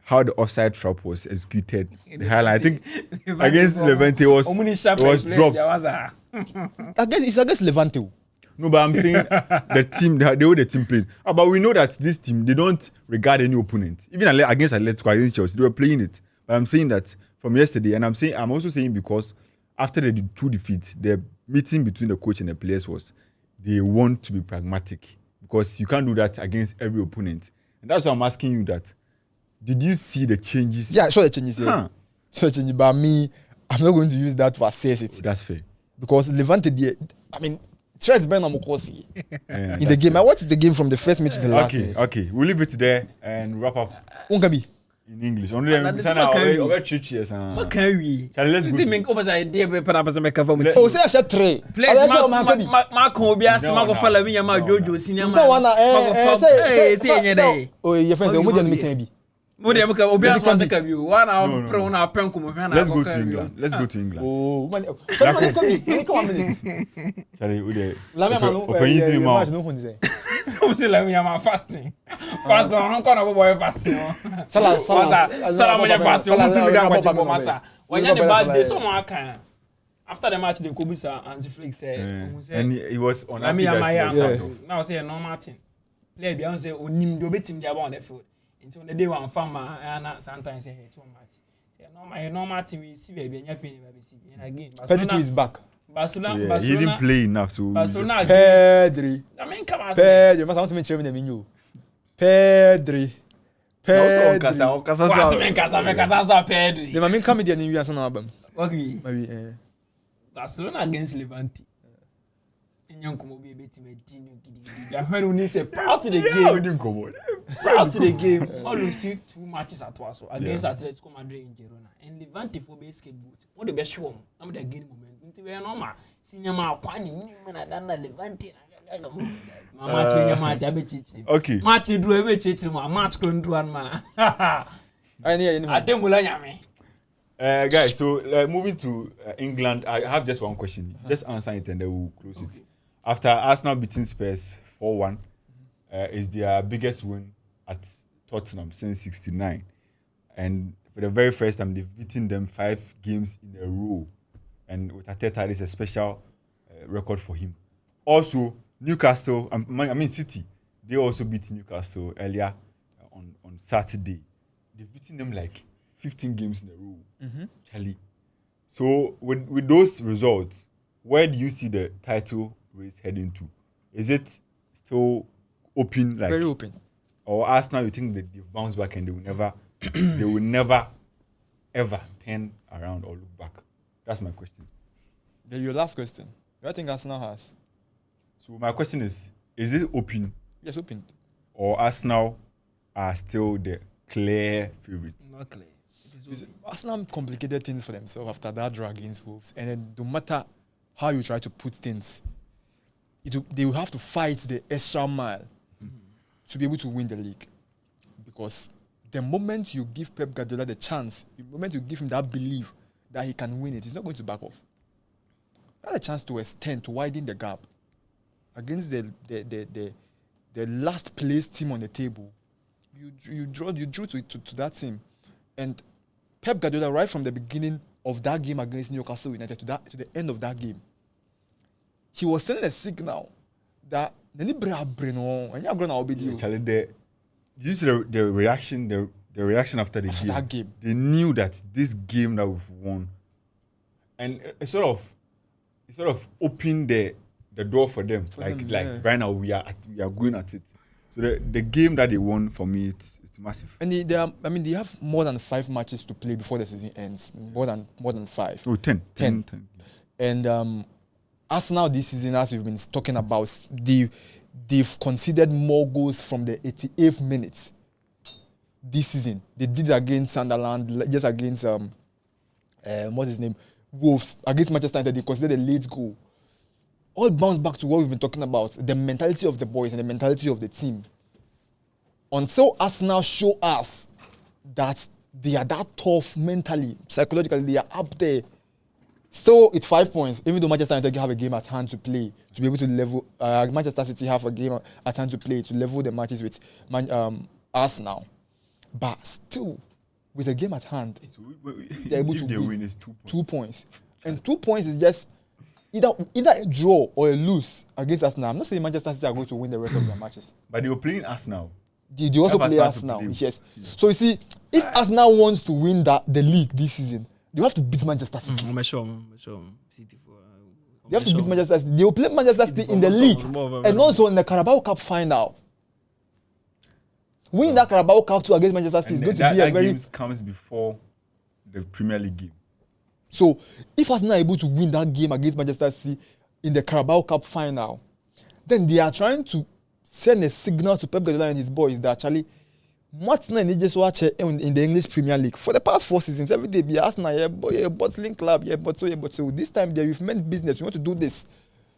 how the offside trap was executed? The highlight, I think, against Levante was dropped. It's against Levante. No, but I'm saying the team, they were the team playing. But we know that this team, they don't regard any opponent. Even against Atletico, against Chelsea, they were playing it. But I'm saying that from yesterday, and I'm also saying because after the 2 defeats, the meeting between the coach and the players was they want to be pragmatic because you can't do that against every opponent, and that's why I'm asking you that. Did you see the changes? Yeah, I saw the changes. Yeah. Saw the changes, but me, I'm not going to use that to assess it. That's fair. Because Levante, I mean, Trent's been on Mukosi in the game. Fair. I watched the game from the first minute to the last minute. Okay, we'll leave it there and wrap up. Unkabi. In English. Only over 3 years. What can we? Let's go. Oh, say I shall three. Please, Mark Hobias, Marco Fallavia, Jojo, Cinema. Oh, your friends are wooden me. Let's go to England. Let's go to England. Oh, man. Come on, minute. Sorry, fasting. Fasting, I'm going to fasting. Salah. After the match, the Kubisa and the Flick said, and he was on. Now say no Martin. Play Beyonce, Unim, do beat him there on the field. Until the day one farmer, and sometimes say too much. No Martin, we see baby, and you're feeling baby. Again, Pedri is back. Barcelona, he didn't play enough, so Barcelona. Pedri. I mean, come on. Pedri, must want to mention the menu. Pedri. Pedri. The main comedy in the album. Okay. Barcelona against Levante. Young Komobi beat me. When we say proud to the game. Proud to the game. All you see 2 matches at once against Atletico Madrid in Girona and Levante for basketball. What the best show? I'm the game moment. We are normal. Cinema kwani mimi na Levante. Match when your match abechichi. Okay. Match do abechichi ma match kon do an ma. Atemula nyame. Guys, so moving to England, I have just one question. Just answer it and then we'll close it. After Arsenal beating Spurs 4-1, is their biggest win at Tottenham since '69, and for the very first time they've beaten them 5 games in a row, and with Arteta, it's a special record for him. Also, Newcastle, City, they also beat Newcastle earlier on Saturday. They've beaten them like 15 games in a row, Charlie. So with those results, where do you see the title race heading to? Is it still open, like very open, or Arsenal? You think that they've bounced back and they will never, ever turn around or look back? That's my question. Then your last question. What do you think Arsenal has? So my question is it open? Yes, open. Or Arsenal are still the clear favorite? Not clear. Arsenal complicated things for themselves after that draw against Wolves, and then no matter how you try to put things, they will have to fight the extra mile to be able to win the league. Because the moment you give Pep Guardiola the chance, the moment you give him that belief that he can win it, he's not going to back off. That's a chance to extend, to widen the gap against the last place team on the table. You drew to that team, and Pep Guardiola, right from the beginning of that game against Newcastle United to the end of that game, he was sending a signal that you see the reaction, the reaction after the game. They knew that this game that we've won, and it sort of opened the door for them. Right now we are going at it. So the game that they won, for me, it's massive. And they have more than 5 matches to play before the season ends. More than 5. Oh, 10. And Arsenal this season, as we've been talking about, they've conceded more goals from the 88th minute this season. They did against Sunderland, just against what's his name, Wolves. Against Manchester United, they conceded a late goal. All bounce back to what we've been talking about, the mentality of the boys and the mentality of the team. Until Arsenal show us that they are that tough mentally, psychologically, they are up there. Still, it's 5 points. Even though Manchester United have a game at hand to play, to be able to level, Manchester City have a game at hand to play to level the matches with Arsenal. But still, with a game at hand, they're able to win. Is 2 points. And 2 points is just either a draw or a lose against Arsenal. I'm not saying Manchester City are going to win the rest of their matches. But they were playing Arsenal. They also play Arsenal, yes. So you see, If Arsenal wants to win the league this season, they have to beat Manchester City. I'm sure. City for. They have to beat Manchester City. They will play Manchester City in the league and also in the Carabao Cup final. Winning that Carabao Cup 2 against Manchester City is going to be a very... That game comes before the Premier League game. So, if Arsenal are able to win that game against Manchester City in the Carabao Cup final, then they are trying to send a signal to Pep Guardiola and his boys that actually, what's not just watch in the English Premier League for the past 4 seasons, every day be Arsenal, bottling club, but so this time you've meant business, you want to do this.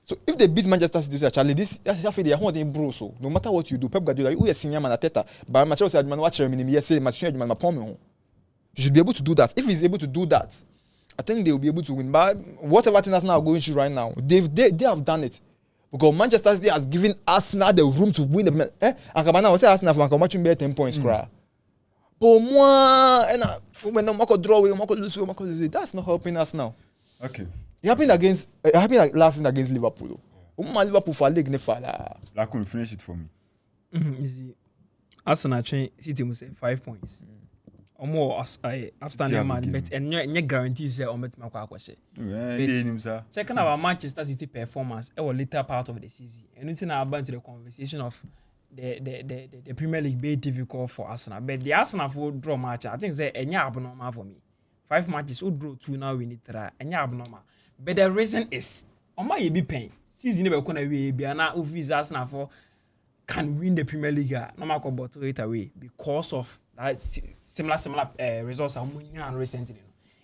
So if they beat Manchester City, actually this actually they are holding bro. So no matter what you do, Pep Guardiola, you are senior man Ateta, but I'm sure man watch him in the say my senior man you should be able to do that. If he's able to do that, I think they will be able to win. But whatever thing Arsenal are going through right now, they have done it. Because Manchester City has given Arsenal the room to win the and Kabana was say Arsenal for matching be 10 points cry. But moi when no more draw we more lose, that's not helping us now. Okay. It happened like last season against Liverpool. Liverpool for league never. Like couldn't finish it for me. Easy. Arsenal train City must say 5 points. Or more outstanding man, but and guarantees say on my question. Checking our Manchester City performance our later part of the season. And it's now about to the conversation of the Premier League be difficult for Arsenal. But the Arsenal for draw match, I think say any abnormal for me. 5 matches would draw 2 now we need to any abnormal. But the reason is on my be pain. Season never gonna be na Uvis Arsenal for can win the Premier League. No matter about it away because of that similar results are recently.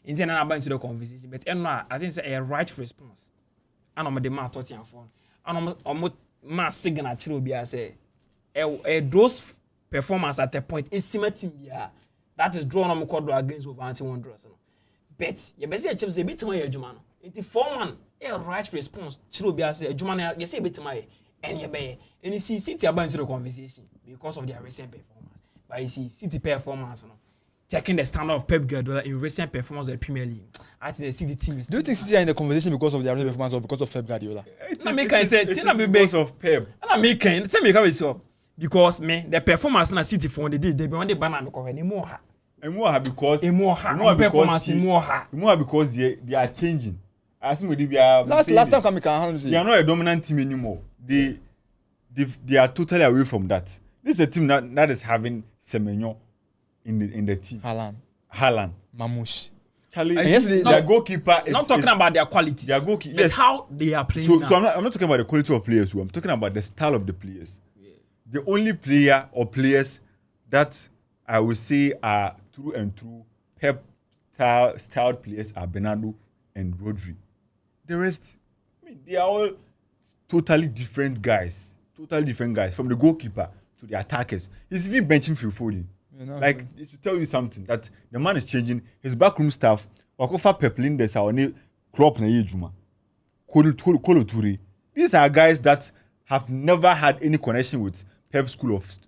In the end, I'm into the conversation, but I think it's a right response. And I'm the man talking phone. And I'm my signal actually be say those performance at a point is similar to me. That is drawn on code against over anti-one draws. But you best say a bit my Jumano. It's 4-1 a right response. Chilo be say Jumano you say a bit my and you see City about into the conversation because of their recent performance. But you see City performance taking the standard of Pep Guardiola in recent performance of the Premier League. I think the City team is. Do you think City are in the conversation because of their recent performance or because of Pep Guardiola? Because of Pep. Because the performance in the City for they did they be on the banner because anymore. Because they are changing. I think we are last time come they are not a dominant team anymore. They are totally away from that. This is a team that is having Semenyo in the team. Haaland. Mamouche. Charlie, their goalkeeper is not talking about their qualities. Their goalkeeper, yes. How they are playing. So I'm not talking about the quality of players. I'm talking about the style of the players. Yeah. The only player or players that I would say are through and through Pep styled players are Bernardo and Rodri. The rest, they are all totally different guys. From the goalkeeper to the attackers. He's even benching Phil Foden. Like, it should tell you something that the man is changing. His backroom staff, Wakofa Pep Linders are on Klopp na Yejuma. Kolo Toure. These are guys that have never had any connection with Pep's school of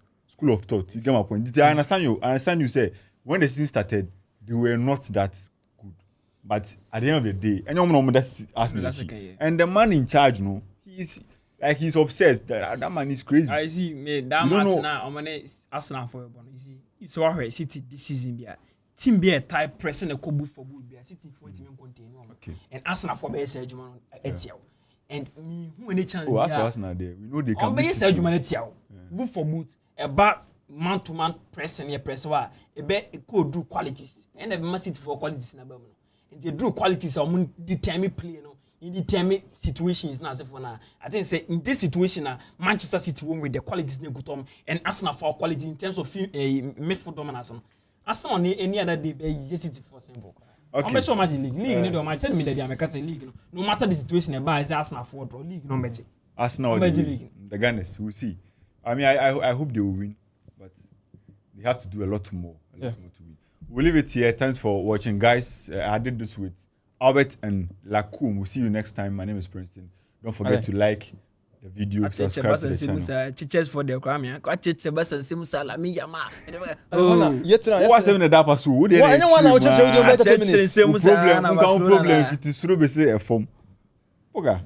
thought. You get my point? I understand you say when the season started, they were not that good. But at the end of the day, anyone that's Arsenal. And the man in charge, he's obsessed. That man is crazy. I see, man. That match now, I'm gonna Arsenal for you. You see, it's what City this season be. Team be a type pressing the kobu for good be. City for team contain. Okay. And Arsenal for be Sergio Etiao. And me who any chance? Oh, Arsenal there. We know they can. Be Sergio Etiao. Boot for boot. About man to man pressing here press wa. E be could do qualities. And the Man City for qualities na be no. And they do qualities on determine play no. In the term situations now, I think say in this situation Manchester City won with the qualities they good and Arsenal for quality in terms of midfield dominance. Arsenal any other day just City for simple. Okay. I'm sure imagine league need to match. Send me that I make say league. No matter the situation, I say Arsenal for draw league no magic. Arsenal league. The Gunners, we'll see. I mean, I hope they will win, but they have to do a lot more to win. We'll leave it here. Thanks for watching, guys. I did this with Albert and Lacoum. We'll see you next time. My name is Princeton. Don't forget to like the video, subscribe to the channel. Chiches for the crime. Chiches bas and simusa la mi yama. What's even the dapa su? What anyone now just show you better 10 minutes. Problem. If it is true, be say a form. Okay.